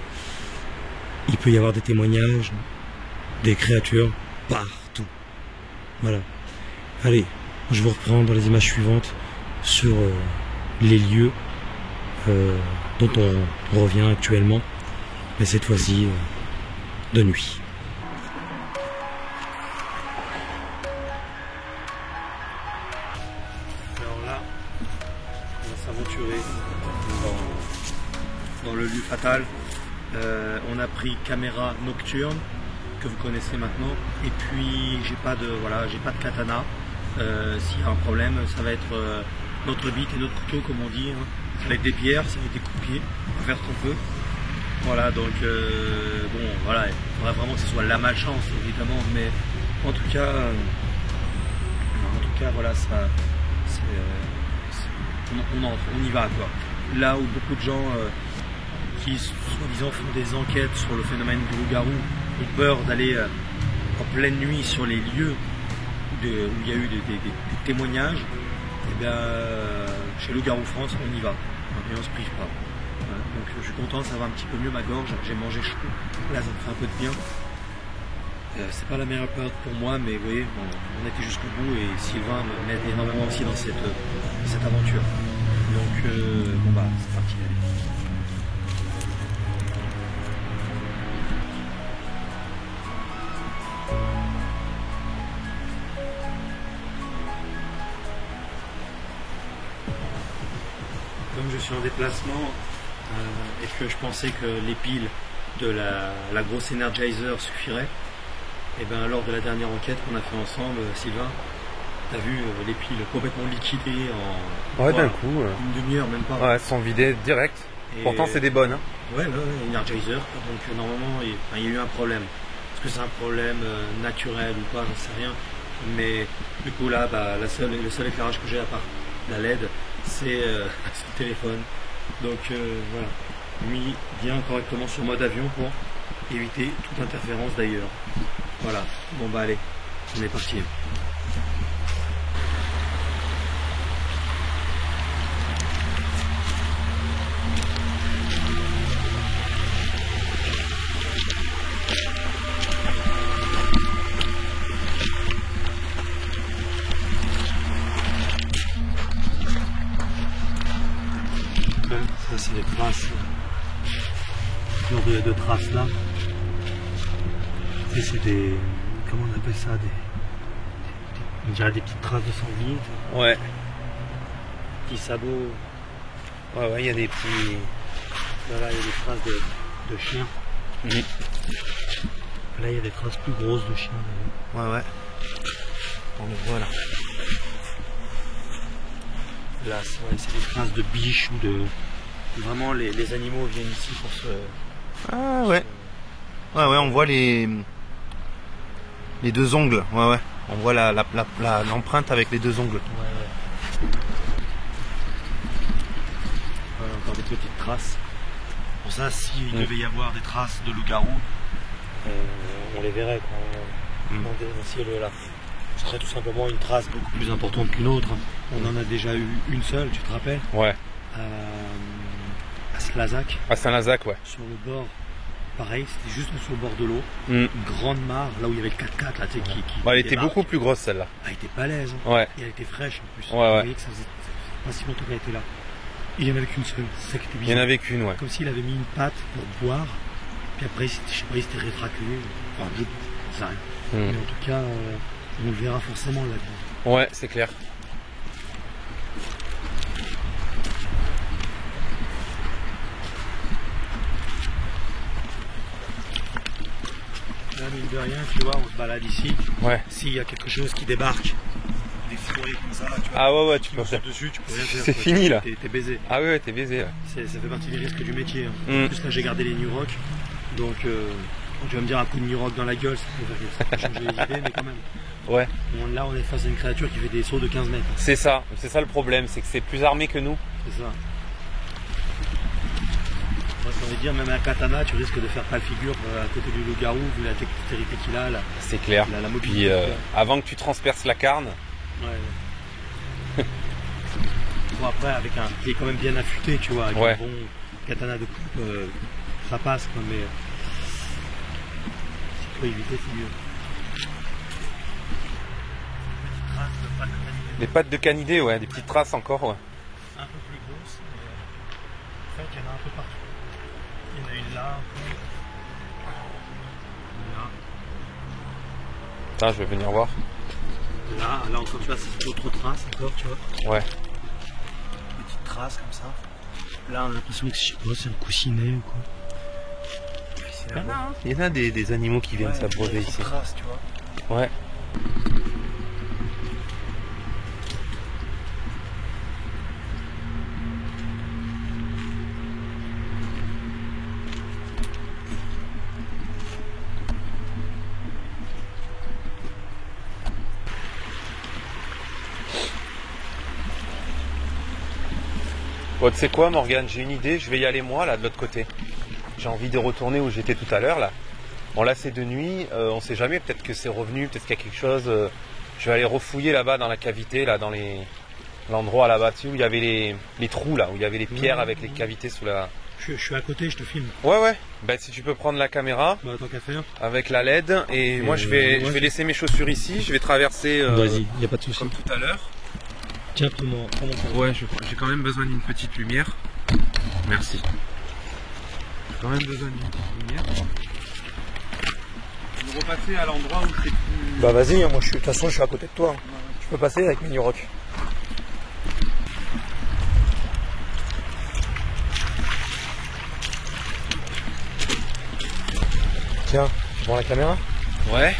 il peut y avoir des témoignages, des créatures partout. Voilà. Allez, je vous reprends dans les images suivantes sur les lieux dont on revient actuellement, mais cette fois-ci de nuit. Alors là, on va s'aventurer dans le lieu fatal. On a pris caméra nocturne que vous connaissez maintenant, et puis j'ai pas de katana. S'il y a un problème, ça va être notre bite et notre couteau, comme on dit, hein. Ça va être des pierres, ça va être des coups de pied, on va faire ce qu'on peut. Voilà, donc bon, voilà, il faudrait vraiment que ce soit la malchance, évidemment, mais en tout cas, voilà, ça, on y va, quoi. Là où beaucoup de gens qui, soi-disant, font des enquêtes sur le phénomène du loup-garou ont peur d'aller en pleine nuit sur les lieux où il y a eu des témoignages, et bien, chez Loup-garou France, on y va, et on se prive pas. Voilà. Donc je suis content, ça va un petit peu mieux ma gorge, j'ai mangé chaud, là ça me fait un peu de bien. C'est pas la meilleure période pour moi, mais vous voyez, on était jusqu'au bout et Sylvain m'aide énormément aussi dans cette aventure. Donc bon bah c'est parti, allez. Comme je suis en déplacement et que je pensais que les piles de la grosse Energizer suffiraient, et bien lors de la dernière enquête qu'on a fait ensemble, Sylvain, t'as vu les piles complètement liquidées en Ouais, d'un coup. une demi-heure, même pas. Ouais, elles sont vidées direct. Et- Pourtant, c'est des bonnes. Hein. Ouais, Energizer. Donc normalement, il y a eu un problème. Est-ce que c'est un problème naturel ou pas, j'en sais rien. Mais du coup là, bah, le seul éclairage que j'ai à part la LED, c'est le téléphone. Donc voilà, mis bien correctement sur mode avion pour éviter toute interférence d'ailleurs. Voilà, bon bah allez, on est parti. Ça c'est les traces, genre de traces là. Et c'est des, comment on appelle ça, on dirait des petites traces de sanglier. Ouais. Petits sabots. Ouais, il y a des petits. Voilà, il y a des traces de chiens. Là, il y a des traces plus grosses de chiens. Ouais. On le voit là. Là, c'est des traces de biches ou de. Vraiment, les animaux viennent ici pour se. Ah ouais. Ouais, on voit les deux ongles. Ouais. On voit l'empreinte avec les deux ongles. Ouais. Voilà, encore des petites traces. Pour ça, s'il devait y avoir des traces de loup-garou, on les verrait dans ce ciel-là. Ce serait tout simplement une trace beaucoup plus importante qu'une autre. On en a déjà eu une seule, tu te rappelles, Ouais. à Slazac, À Saint-Lazac, ouais. sur le bord. Pareil, c'était juste sur le bord de l'eau. Mm. Une grande mare, là où il y avait le 4x4 là, tu sais, qui Bah, elle était débarque. beaucoup plus grosse celle-là. Elle était balèze. Hein. Ouais. Et elle était fraîche en plus. Ouais. Vous voyez que ça faisait pas si longtemps qu'elle était là. Et il n'y en avait qu'une seule. C'est ça qui était Il y bizarre. en avait qu'une, ouais. Comme s'il avait mis une patte pour boire. Puis après, je sais pas, il s'était rétracté. Enfin, je sais rien. Mm. Mais en tout cas, on le verra forcément là-dedans. Ouais, c'est clair. Là, mine de rien, tu vois, on se balade ici. Ouais. S'il y a quelque chose qui débarque, des fourrés comme ça, tu vois, Ah ouais, tu qui peux nous faire. sautent dessus, tu peux rien faire. C'est quoi. fini, là. T'es baisé. Ah ouais, t'es baisé. Ouais. Ça fait partie des risques du métier. Hein. Mm. En plus, là, j'ai gardé les New Rock. Donc, tu vas me dire un coup de New Rock dans la gueule, ça peut changer les idées, mais quand même. Ouais. Là, on est face à une créature qui fait des sauts de 15 mètres. C'est ça le problème, c'est que c'est plus armé que nous. C'est ça. Moi, ça veut dire, même un katana, tu risques de faire pâle figure à côté du loup-garou, vu la dextérité qu'il a, C'est clair. la mobilité. Puis qu'il a. avant que tu transperces la carne, Ouais. Bon, après, avec un qui est quand même bien affûté, tu vois, avec Ouais. un bon katana de coupe, ça passe, quoi, mais si tu peux éviter, c'est mieux. Traces de pattes de canidé, les pattes de canidé, ouais, des petites traces encore, ouais. un peu plus grosses, mais en fait, il y en a un peu partout. Il y en a une là, un peu. Là. Attends, je vais venir voir. Là encore, tu vois, c'est d'autres traces encore, tu vois. Ouais. Petites traces comme ça. Là, on a l'impression que c'est un coussinet ou quoi. Difficile à voir. Il y en a des animaux qui viennent Ouais, s'abreuver des ici. traces, tu vois. Ouais. Bon, tu sais quoi, Morgane, j'ai une idée, je vais y aller moi, là, de l'autre côté. J'ai envie de retourner où j'étais tout à l'heure, là. Bon, là, c'est de nuit, on sait jamais, peut-être que c'est revenu, peut-être qu'il y a quelque chose. Je vais aller refouiller là-bas dans la cavité, là, dans l'endroit là-bas, tu sais, où il y avait les trous, là, où il y avait les pierres avec les cavités sous la... Je suis à côté, je te filme. Ouais. Ben, si tu peux prendre la caméra. Bah, tant qu'à faire. Avec la LED. Et moi, je vais laisser mes chaussures ici. Je vais traverser. Vas-y, y a pas de souci. Comme tout à l'heure. Tiens, prends-moi. Ouais, j'ai quand même besoin d'une petite lumière. Merci. J'ai quand même besoin d'une petite lumière. Je vais repasser à l'endroit où c'est plus... Bah, vas-y, moi, de toute façon, je suis à côté de toi. Je peux passer avec Mini Rock. Tiens, tu prends la caméra? Ouais.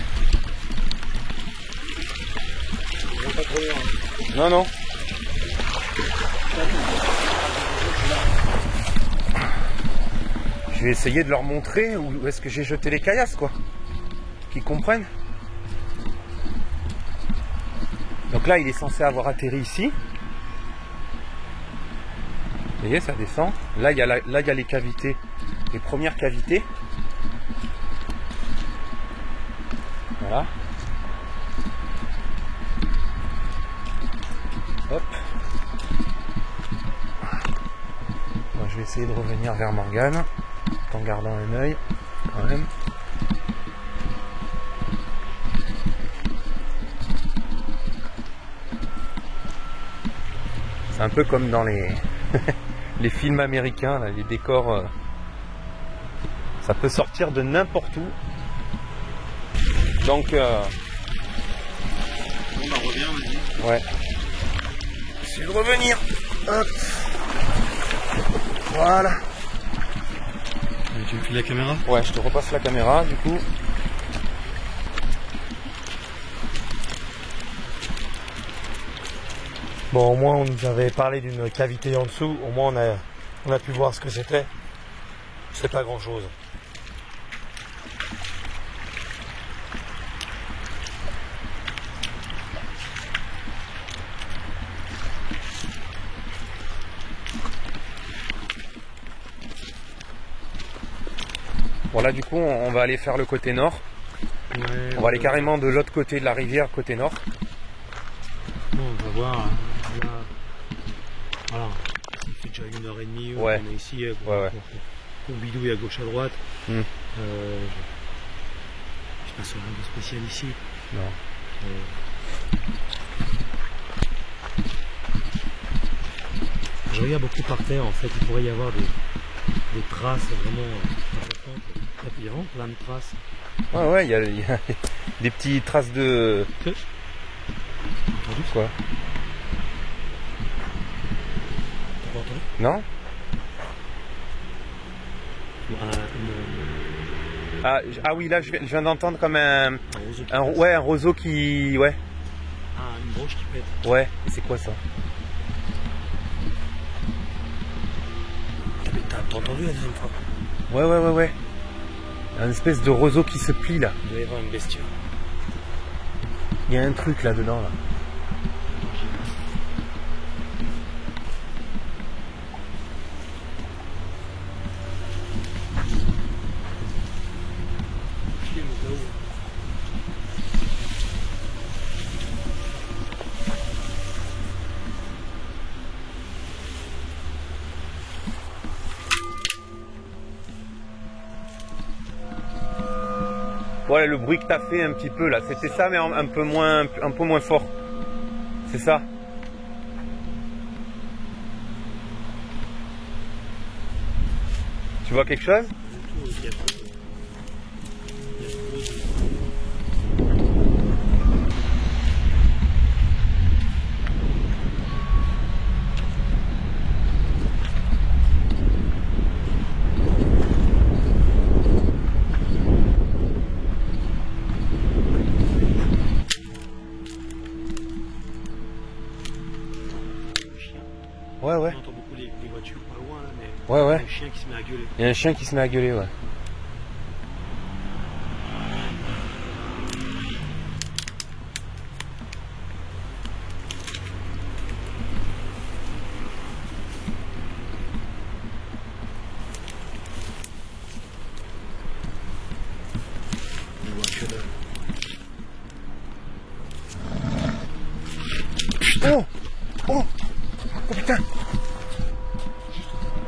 Non. Je vais essayer de leur montrer où est-ce que j'ai jeté les caillasses, quoi. Qu'ils comprennent. Donc là, il est censé avoir atterri ici. Vous voyez, ça descend. Là, il y a les cavités, les premières cavités. Voilà. Hop. Moi, je vais essayer de revenir vers Morgane, en gardant un œil quand même. C'est un peu comme dans les les films américains, là, les décors. Ça peut sortir de n'importe où. Donc, Bon, bah, reviens, vas-y. ouais. J'essaie de revenir. Hop. Voilà. Tu me files la caméra? Ouais, je te repasse la caméra, du coup. Bon, au moins, on nous avait parlé d'une cavité en dessous. Au moins, on a pu voir ce que c'était. C'est pas grand-chose. Bon, là, du coup, on va aller faire le côté nord. Ouais, On va aller carrément de l'autre côté de la rivière, côté nord. Bon, on va voir. Là, voilà. Ça fait déjà 1h30. Ouais. On est ici. Ouais. On bidouille à gauche à droite. Hmm. Je passe rien de spécial ici. Non. Je regarde beaucoup par terre. En fait, il pourrait y avoir des traces vraiment importantes. Il y a vraiment plein de traces. Ouais, il y a des petites traces de... Entendu Quoi? T'as pas entendu? Non? Ah oui, là, je viens d'entendre comme un roseau qui un pète. roseau qui... Ouais. Ah, une branche qui pète. Ouais. Et c'est quoi ça? T'as entendu la deuxième fois? Ouais. Un espèce de roseau qui se plie, là. Il doit y avoir une bestiole. Il y a un truc là-dedans, là. Voilà le bruit que t'as fait un petit peu là, c'était ça mais un peu moins fort. C'est ça. Tu vois quelque chose? Ouais. On entend beaucoup les voitures pas loin là, mais Ouais. il y a un chien qui se met à gueuler. Il y a un chien qui se met à gueuler, ouais.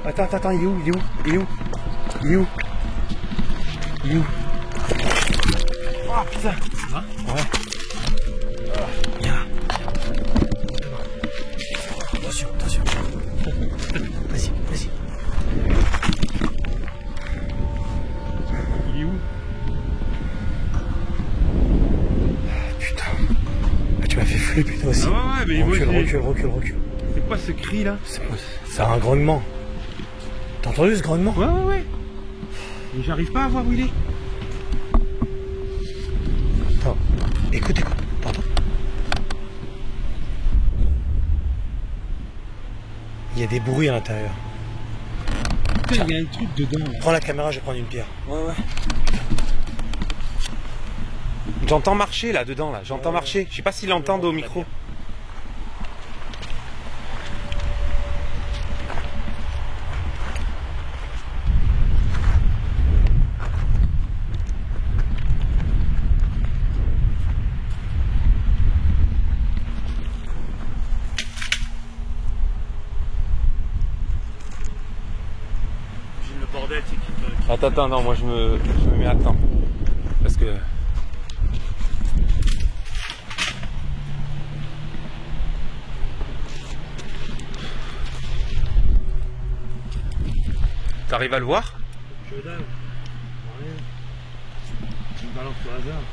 Attends, il est où? Oh putain! Ça va? Ouais. Viens. Attention. Vas-y. Il est où? Putain. Ah, tu m'as fait flipper toi aussi. Ah ouais, mais Recule. C'est quoi ce cri là? C'est un grognement. T'as entendu ce grognement? Ouais. Mais j'arrive pas à voir où il est. Attends. Écoute. T'entends? Il y a des bruits à l'intérieur. Putain, il y a un truc dedans. Là. Prends la caméra, je vais prendre une pierre. Ouais. J'entends marcher là dedans là. J'entends marcher. Je sais pas s'il entend au micro. Bordel, c'est qui? Attends, non, moi je me mets à temps. Parce que. T'arrives à le voir? Que dalle. Rien. Tu me balances au hasard.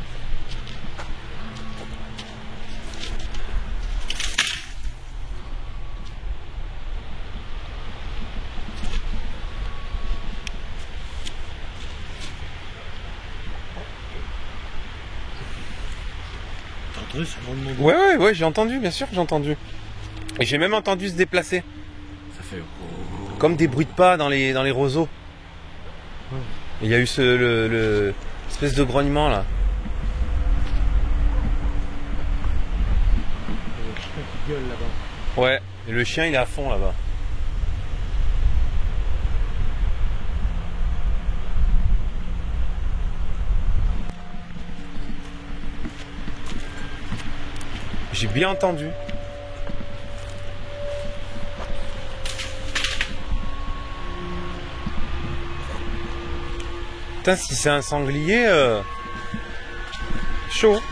Ouais, j'ai entendu, bien sûr, j'ai entendu. Et j'ai même entendu se déplacer. Ça fait. Comme des bruits de pas dans les roseaux. Il y a eu le espèce de grognement là. Il y a un chien qui gueule là-bas. Ouais, et le chien il est à fond là-bas. J'ai bien entendu. Putain, si c'est un sanglier, chaud.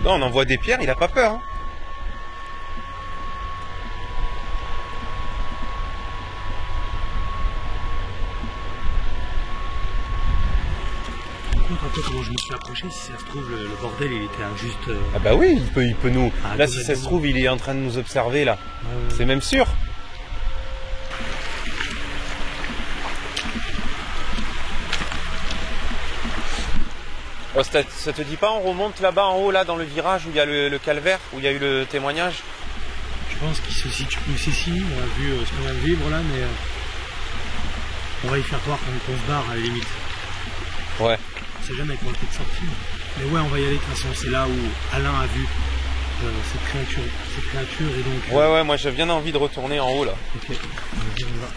Non, on envoie des pierres, il a pas peur. Hein. Comment je me suis approché, si ça se trouve le bordel il était juste... Ah bah oui, il peut nous... Ah, là si ça se trouve il est en train de nous observer là. C'est même sûr. Oh, ça te dit pas on remonte là-bas en haut là dans le virage où il y a le calvaire, où il y a eu le témoignage? Je pense qu'il se situe plus ici, on a vu ce qu'on vient de vivre là, mais on va y faire voir quand on se barre à la limite. Ouais. On sait jamais quand on est sorti. Mais ouais, on va y aller de toute façon. C'est là où Alain a vu cette créature et donc. Ouais, moi j'ai bien envie de retourner en haut là. Ok. Vas-y, on va.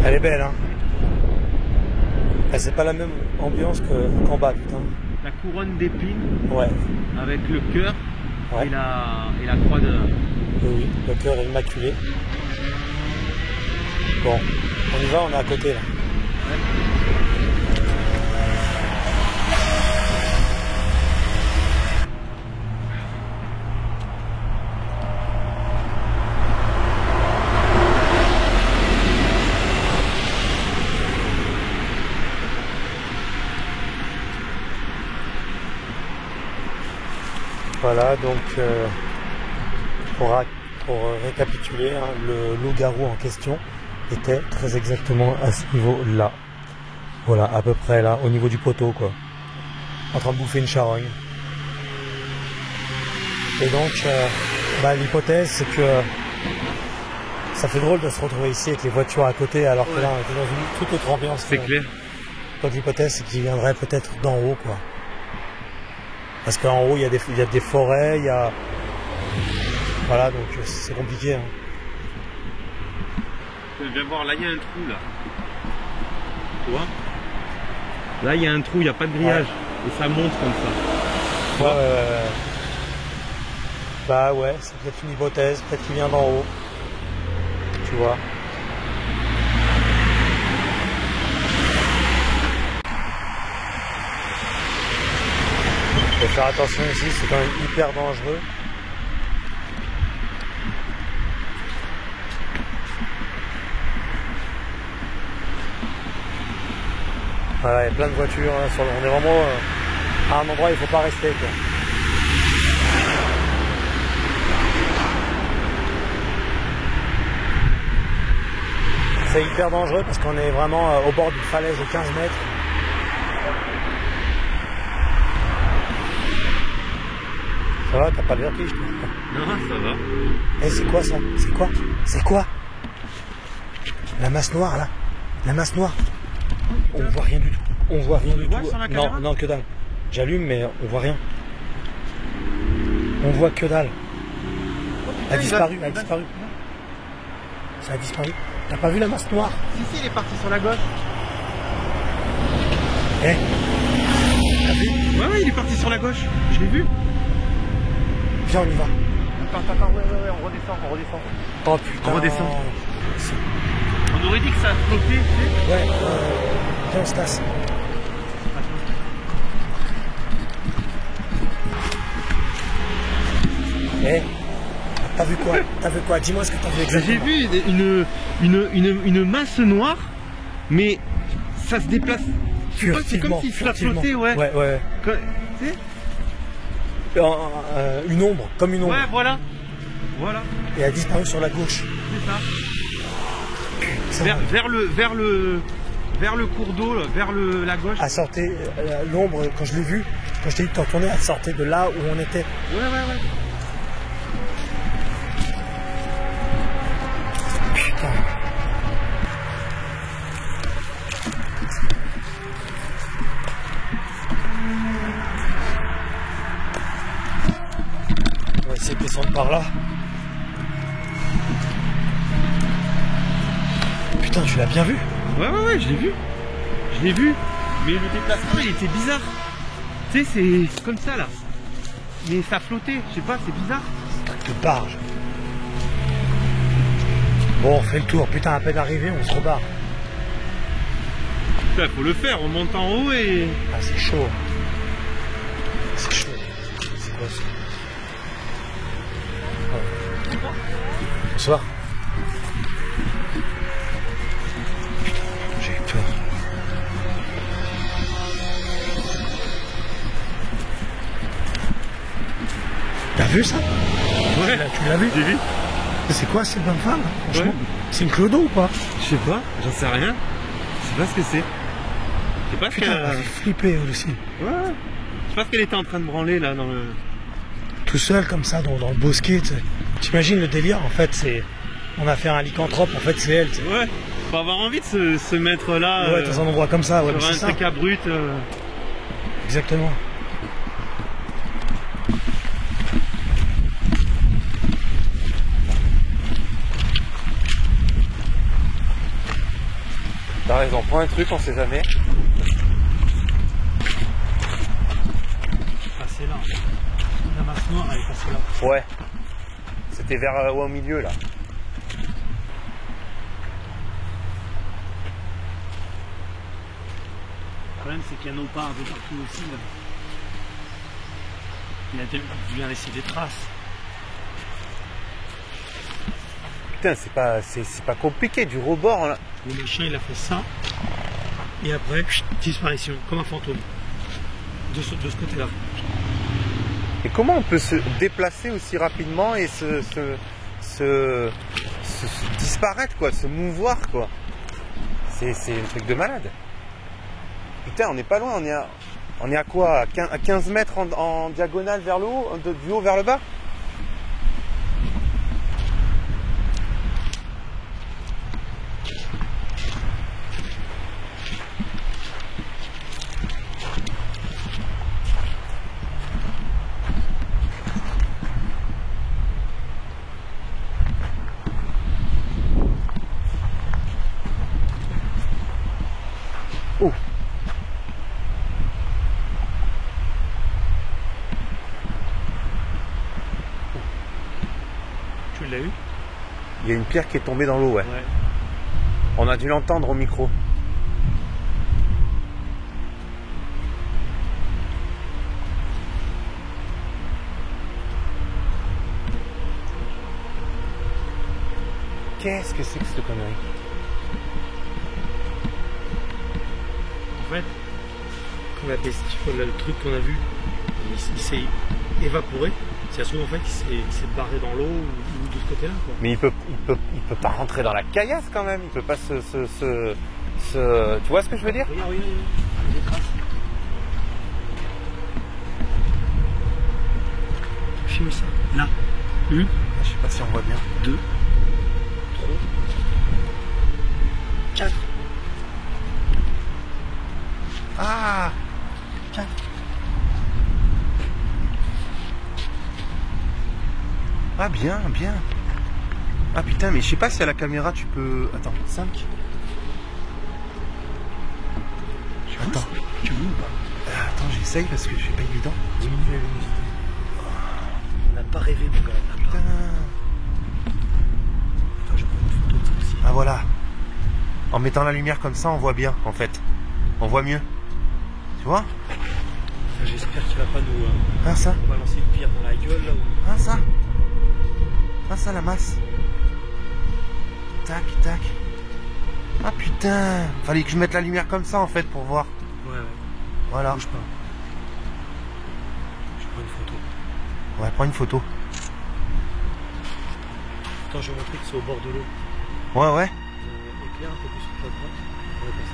Elle est belle, hein. C'est pas la même ambiance qu'en bas, putain. La couronne d'épines. Ouais. Avec le cœur Ouais. et la croix de. Oui, le cœur est immaculé. Bon, on y va, on est à côté là. Voilà, donc pour récapituler, hein, le loup-garou en question était très exactement à ce niveau-là. Voilà, à peu près là, au niveau du poteau, quoi. En train de bouffer une charogne. Et donc, l'hypothèse, c'est que ça fait drôle de se retrouver ici avec les voitures à côté, alors que là, on était dans une toute autre ambiance. C'est clair. Donc l'hypothèse, c'est qu'il viendrait peut-être d'en haut, quoi. Parce qu'en haut, il y a des forêts, il y a... Voilà, donc c'est compliqué. Hein. Viens voir, là il y a un trou là. Tu vois? Là il y a un trou, il n'y a pas de grillage. Et ça monte comme ça. Ouais. Bah ouais, c'est peut-être une hypothèse, peut-être qu'il vient d'en haut. Tu vois. Faut faire attention ici, c'est quand même hyper dangereux. Voilà, il y a plein de voitures, hein, on est vraiment à un endroit où il ne faut pas rester, quoi. C'est hyper dangereux parce qu'on est vraiment au bord d'une falaise de 15 mètres. Ça va, t'as pas le vertige, toi? Non, ça va. Eh, c'est quoi ça? C'est quoi? C'est quoi? La masse noire, là. La masse noire. On voit rien du tout. On voit rien du tout. Non, non, que dalle. J'allume, mais on voit rien. On voit que dalle. Elle a disparu, elle a disparu. Ça a disparu. T'as pas vu la masse noire? Si, il est parti sur la gauche. Eh? T'as vu? Ouais, il est parti sur la gauche. Je l'ai vu. Viens, on y va. Attends, ouais, on redescend. Oh putain. On redescend. On aurait dit que ça a flotté, tu sais. Ouais, viens, on se casse. Eh, t'as vu quoi? T'as vu quoi? Dis-moi ce que t'as vu exactement. J'ai vu une masse noire, mais ça se déplace. C'est comme si ça flottait, ouais. Ouais. Tu sais? Une ombre, comme une ombre. Ouais, voilà. Et elle a disparu sur la gauche. C'est ça. Vers le cours d'eau, vers la gauche. Elle sortait, l'ombre, quand je l'ai vue, quand je t'ai dit de t'en tourner, elle sortait de là où on était. Ouais. Putain. On va essayer de descendre par là. Putain, tu l'as bien vu? Ouais, je l'ai vu. Mais le déplacement, il était bizarre. Tu sais, c'est comme ça, là. Mais ça flottait, je sais pas, c'est bizarre. Truc de barge. Bon, on fait le tour. Putain, à peine arrivé, on se rebarre. Putain, faut le faire, on monte en haut et... Ah, c'est chaud. C'est chaud. C'est quoi ça? Oh. Bonsoir. Putain, j'ai eu peur. T'as vu ça? Ouais, tu l'as vu? J'ai vu. C'est quoi cette bonne femme? Franchement, c'est une clodo ou pas? Je sais pas, j'en sais rien. Je sais pas ce que c'est. Je sais pas ce Putain, qu'elle... elle a flippé elle aussi. Ouais. Je sais pas ce qu'elle était en train de branler là dans le... Tout seul comme ça dans le bosquet, tu sais. T'imagines le délire en fait, c'est... On a fait un lycanthrope, en fait c'est elle, tu sais. Ouais, faut avoir envie de se mettre là... Ouais, dans un endroit comme ça, ouais, sur c'est un truc brut. Exactement. T'as raison, prends un truc, on sait jamais. Passé là. La masse noire, elle est passée là. Ouais. C'était vers au milieu là. Le problème c'est qu'il y en a pas un peu partout aussi là. Il a bien laissé des traces. Putain, c'est pas compliqué, du rebord là. Le machin il a fait ça. Et après, disparition, comme un fantôme. De ce côté-là. Et comment on peut se déplacer aussi rapidement et se disparaître quoi, se mouvoir quoi. C'est un truc de malade. Putain, on n'est pas loin, on est à quoi? À 15 mètres en diagonale vers le haut, du haut vers le bas? Il y a une pierre qui est tombée dans l'eau, ouais. Ouais. On a dû l'entendre au micro. Qu'est-ce que c'est que cette connerie? En fait, quand le truc qu'on a vu, il s'est évaporé. Si ça se trouve, en fait, il s'est barré dans l'eau ou de ce côté-là. Quoi. Mais il peut pas rentrer dans la caillasse quand même. Il peut pas Tu vois ce que je veux dire? Regarde, des traces. Filme ça. Là. Je sais pas si on voit bien. 2, 3, 4. Ah! 4. Ah bien, bien. Ah putain, mais je sais pas si à la caméra tu peux... Attends, 5. Attends. Tu veux ou pas? Attends, j'essaye parce que c'est pas évident. Diminue la luminosité. On n'a pas rêvé, mon gars. Putain. Attends, je prends une photo de ça aussi. Ah voilà. En mettant la lumière comme ça, on voit bien en fait. On voit mieux. Tu vois? J'espère qu'il va pas nous Ah ça? balancer une pierre dans la gueule là où... Ah ça? Ah ça la masse. Tac, tac. Ah putain. Fallait que je mette la lumière comme ça en fait pour voir. Ouais. Voilà. Bouge pas. Je prends une photo. Ouais, prends une photo. Attends, je vais montrer que c'est au bord de l'eau. Ouais, ouais. Éclaire un peu plus sur ta droite. Ouais, comme ça.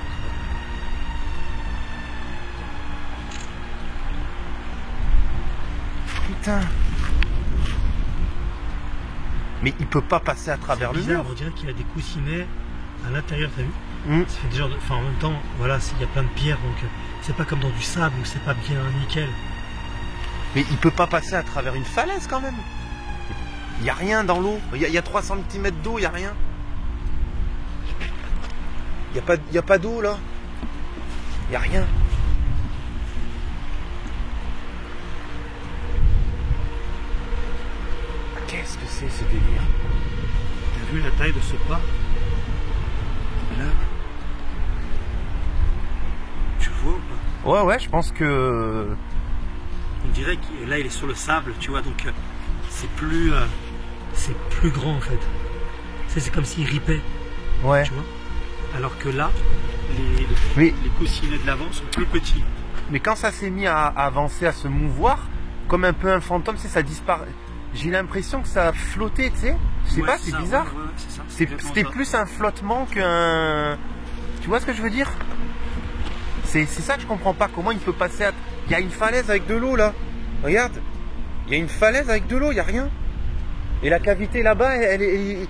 Putain. Mais il peut pas passer à travers le mur. On dirait qu'il y a des coussinets à l'intérieur, t'as vu? Ça fait des genres de... Enfin, en même temps, voilà, il y a plein de pierres, donc c'est pas comme dans du sable où c'est pas bien nickel. Mais il peut pas passer à travers une falaise quand même. Il y a rien dans l'eau. Il y a 3 cm d'eau, il y a rien. Il y a pas d'eau là. Il y a rien. Qu'est-ce que c'est ce délire? T'as vu la taille de ce pas? Là. Tu vois ou pas? Ouais, je pense que... On dirait que là il est sur le sable, tu vois, donc c'est plus grand en fait. C'est comme s'il ripait, Ouais. tu vois. Alors que là, Mais, les coussinets de l'avant sont plus petits. mais quand ça s'est mis à avancer, à se mouvoir, comme un peu un fantôme, ça disparaît. J'ai l'impression que ça a flotté, tu sais. Je sais pas, c'est ça, bizarre. ouais, c'est ça, C'était plus un flottement qu'un... Tu vois ce que je veux dire? C'est ça que je comprends pas. Comment il peut passer à... Il y a une falaise avec de l'eau là. Regarde. Il y a une falaise avec de l'eau, il n'y a rien. Et la cavité là-bas, elle est...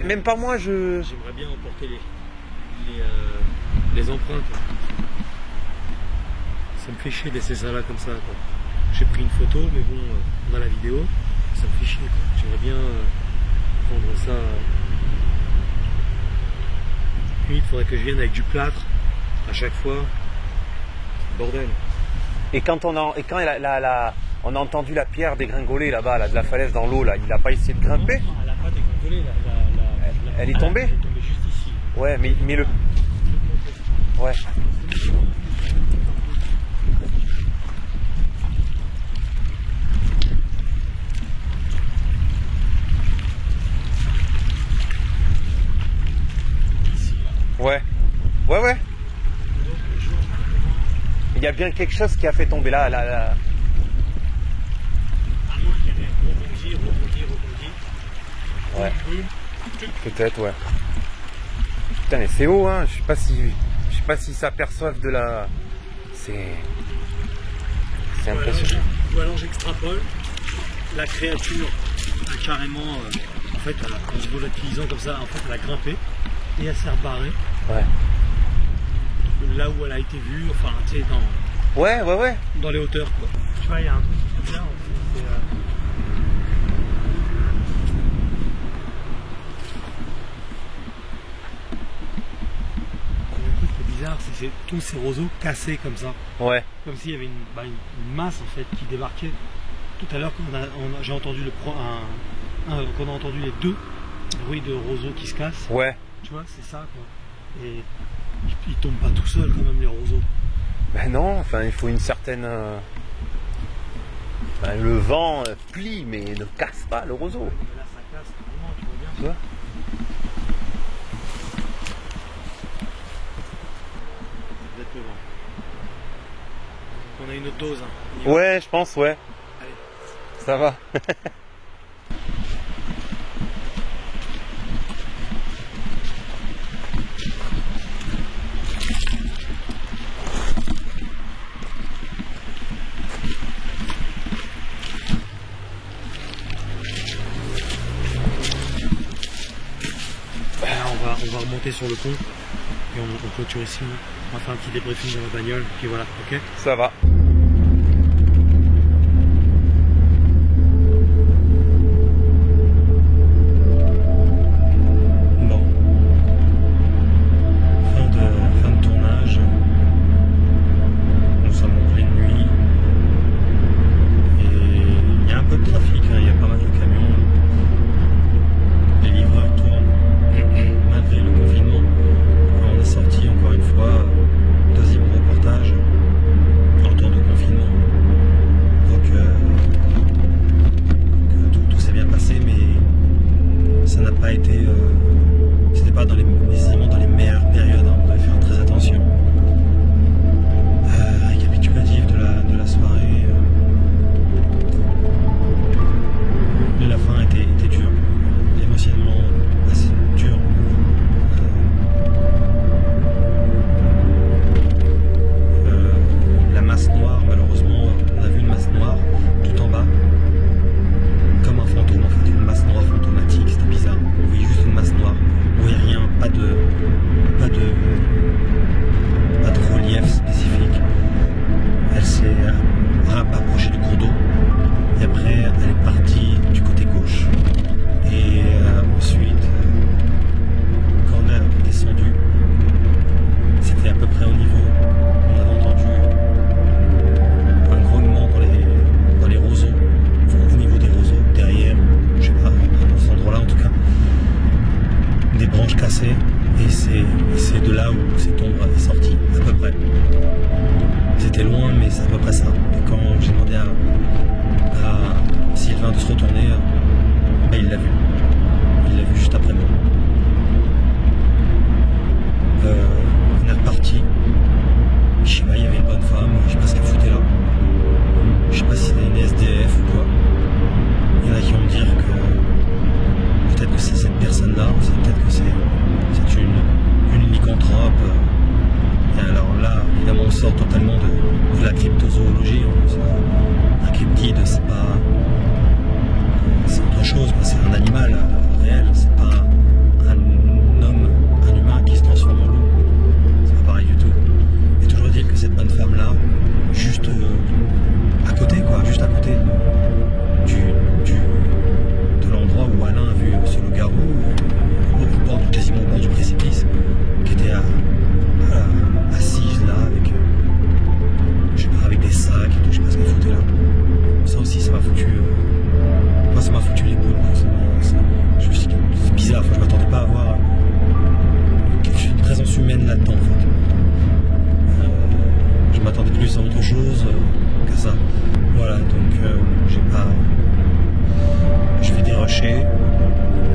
Même pas moi, J'aimerais bien emporter les empreintes. Ça me fait chier de laisser ça là comme ça. J'ai pris une photo, mais bon, on a la vidéo. Ça me fait chier. J'aimerais bien prendre ça. Puis il faudrait que je vienne avec du plâtre à chaque fois. Bordel. Et quand on a entendu la pierre dégringoler là-bas, là, de la falaise dans l'eau, là, il n'a pas essayé de grimper? Non, elle n'a pas dégringolé. Elle est tombée? Elle est tombée juste ici. Ouais, mais le... Ouais. Ouais. Il y a bien quelque chose qui a fait tomber là. Ouais. Peut-être, ouais. Putain, mais c'est haut, hein. Je sais pas si s'aperçoivent de la... C'est impressionnant. Ou alors j'extrapole. La créature a carrément, en fait, en se volatilisant comme ça, en fait, elle a grimpé et elle s'est rebarrée. Ouais. Là où elle a été vue, enfin, tu sais, Ouais. dans les hauteurs, quoi. Tu vois, il y a un truc qui est bien. Le truc qui est bizarre, c'est tous ces roseaux cassés comme ça. Ouais. Comme s'il y avait une masse en fait qui débarquait. Tout à l'heure, quand j'ai entendu qu'on a entendu les deux, bruit de roseaux qui se cassent. Ouais. Tu vois, c'est ça quoi. Et ils tombent pas tout seuls quand même les roseaux. Ben non, enfin il faut une certaine... le vent plie mais ne casse pas le roseau. Mais là ça casse carrément, tu vois bien. Tu vois? Peut-être le vent. On a une autre dose. Hein. Ouais, je pense, ouais. Allez. Ça va. On va remonter sur le pont et on clôture ici. On va faire un petit débriefing de la bagnole, puis voilà, ok? Ça va. Bon. Fin de tournage. Nous sommes en pleine nuit. Et il y a un peu de trafic, hein, il y a pas mal de camions. Les livreurs tournent. Malgré le confinement, on est sorti encore une fois, deuxième reportage en temps de confinement. Donc tout s'est bien passé, mais ça n'a pas été, c'était pas nécessairement dans les meilleures périodes, hein, on devait faire très attention. Récapitulatif de la soirée, la fin était dure, émotionnellement assez dure. La masse noire, malheureusement, on a vu une masse noire tout en bas, comme un fantôme en fait, une masse noire fantomatique, c'était bizarre. On voyait juste une masse noire, on voyait rien, pas de relief spécifique. Elle s'est rapprochée du cours d'eau et après elle est partie du côté gauche. Et ensuite, quand on est descendu, c'était à peu près au niveau, on avait entendu un grognement dans les roseaux, enfin, au niveau des roseaux, derrière, je sais pas, dans cet endroit-là en tout cas, des branches cassées, et c'est de là où cette ombre est sortie, à peu près. C'était loin, mais c'est à peu près ça. Et quand j'ai demandé à Sylvain de se retourner, ben, il l'a vu. Il l'a vu juste après moi. On est reparti. Je sais pas, il y avait une bonne femme, je sais pas ce qu'elle foutait là. Je sais pas si c'était une SDF ou quoi. Il y en a qui vont me dire que peut-être que c'est cette personne-là, peut-être que c'est une lycanthrope. Et alors là, évidemment, on sort totalement de la cryptozoologie. Un cryptide, c'est autre chose, c'est un animal réel, c'est pas un homme, un humain qui se transforme en loup. C'est pas pareil du tout. Et toujours dire que cette bonne femme-là, juste à côté, quoi, juste à côté de l'endroit où Alain a vu ce loup-garou, quasiment au bord du précipice, qui était assise là avec, je sais pas, avec des sacs et tout, je sais pas ce qu'elle foutait là. Ça aussi, ça m'a foutu. Moi, ça m'a foutu les boules. C'est bizarre, enfin, je m'attendais pas à avoir une présence humaine là-dedans en fait. Je m'attendais plus à autre chose que ça. Voilà, donc j'ai pas. Je vais dérusher.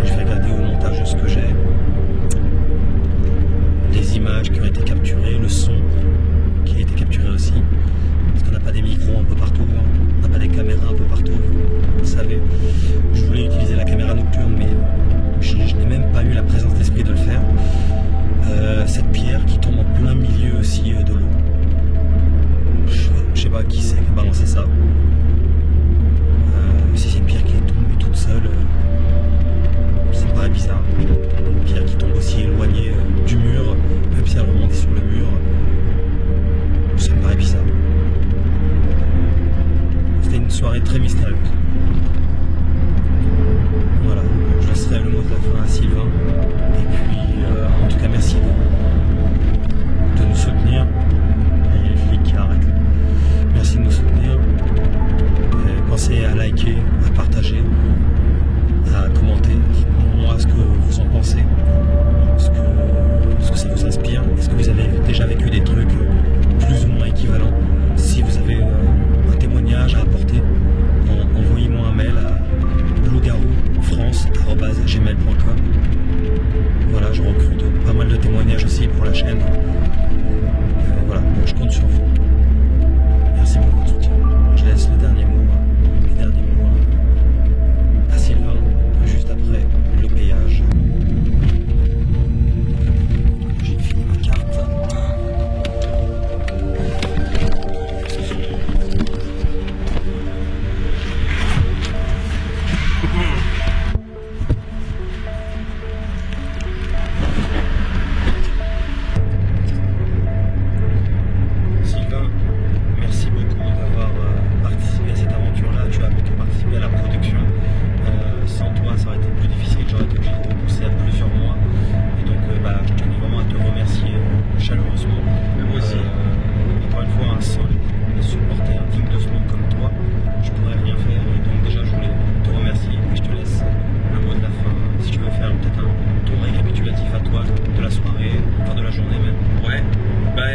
Je vais regarder au montage ce que j'ai. Les images qui ont été capturées, le son qui a été capturé aussi. Parce qu'on n'a pas des micros un peu partout, hein. On n'a pas des caméras un peu partout, vous le savez. Je voulais utiliser la caméra nocturne, mais je n'ai même pas eu la présence d'esprit de le faire. Cette pierre qui tombe en plein milieu aussi de l'eau. Je sais pas qui c'est qui a balancé ça. Si c'est une pierre qui est tombée toute seule, ça me paraît bizarre. Une pierre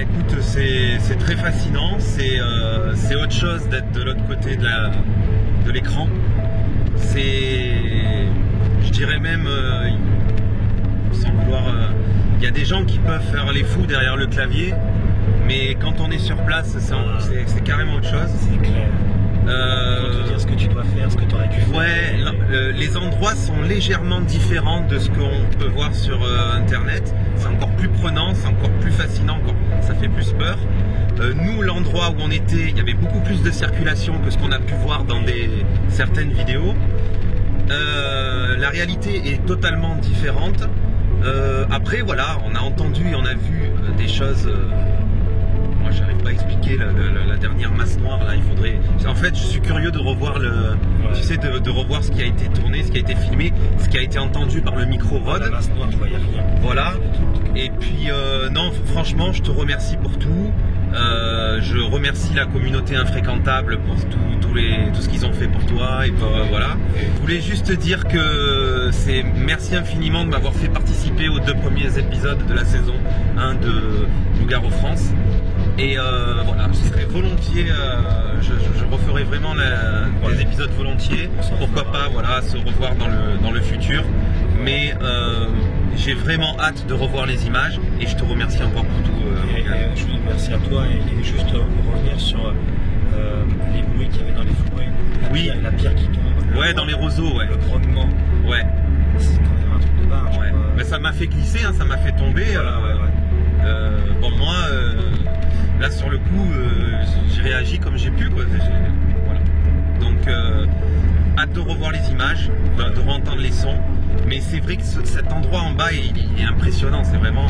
écoute, c'est très fascinant, c'est autre chose d'être de l'autre côté de l'écran. Je dirais même, sans vouloir, il y a des gens qui peuvent faire les fous derrière le clavier, mais quand on est sur place, c'est carrément autre chose. C'est clair. Faut te dire ce que tu dois faire, ce que tu aurais dû faire. Ouais, les endroits sont légèrement différents de ce qu'on peut voir sur Internet. C'est encore plus prenant, c'est encore plus fascinant, ça fait plus peur. Nous, l'endroit où on était, il y avait beaucoup plus de circulation que ce qu'on a pu voir dans certaines vidéos. La réalité est totalement différente. Après, voilà, on a entendu et on a vu des choses. Moi, j'arrive pas à expliquer la dernière masse noire là. Il faudrait. En fait, je suis curieux de revoir tu sais, de revoir ce qui a été tourné, ce qui a été filmé, ce qui a été entendu par le micro Rode. La masse noire, je voyais rien. Voilà. Et puis, non, franchement, je te remercie pour tout. Je remercie la communauté infréquentable pour tout ce qu'ils ont fait pour toi. Et voilà. Je voulais juste te dire que merci infiniment de m'avoir fait participer aux 2 premiers épisodes de la saison 1 de Loup-Garou France. Et voilà, je serais volontiers, je referai vraiment des épisodes volontiers. Pourquoi pas, voilà, se revoir dans le futur. Mais j'ai vraiment hâte de revoir les images et je te remercie encore pour tout. Je vous remercie à toi et juste revenir sur les bruits qu'il y avait dans les forêts. La pierre qui tombe. Ouais, dans les roseaux, ouais. Le grognement. Ouais. C'est quand même un truc de barge. Ouais. Mais ça m'a fait glisser, hein, ça m'a fait tomber. Voilà, Bon, moi, là sur le coup, j'ai réagi comme j'ai pu, quoi. Voilà. Donc, hâte de revoir les images, de re-entendre les sons. Mais c'est vrai que cet endroit en bas, il est impressionnant. C'est vraiment,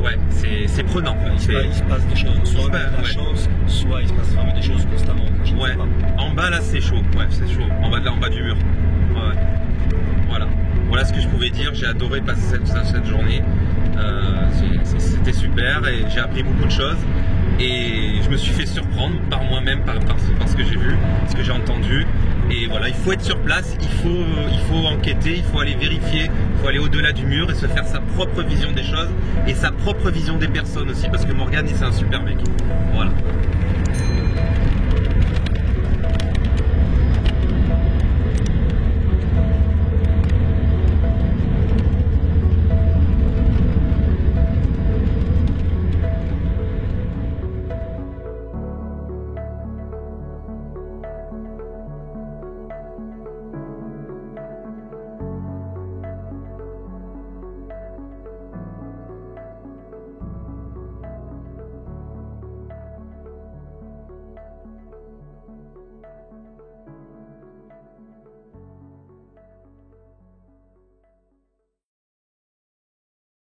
ouais, c'est prenant. Il se passe des choses, soit soit il se passe vraiment des choses constamment. Ouais. En bas là, c'est chaud. Ouais, c'est chaud. En bas du mur. Ouais. Voilà ce que je pouvais dire. J'ai adoré passer cette journée. C'était super et j'ai appris beaucoup de choses et je me suis fait surprendre par moi-même, par ce que j'ai vu, ce que j'ai entendu. Et voilà, il faut être sur place, il faut enquêter, il faut aller vérifier, il faut aller au-delà du mur et se faire sa propre vision des choses et sa propre vision des personnes aussi, parce que Morgan, c'est un super mec. Voilà.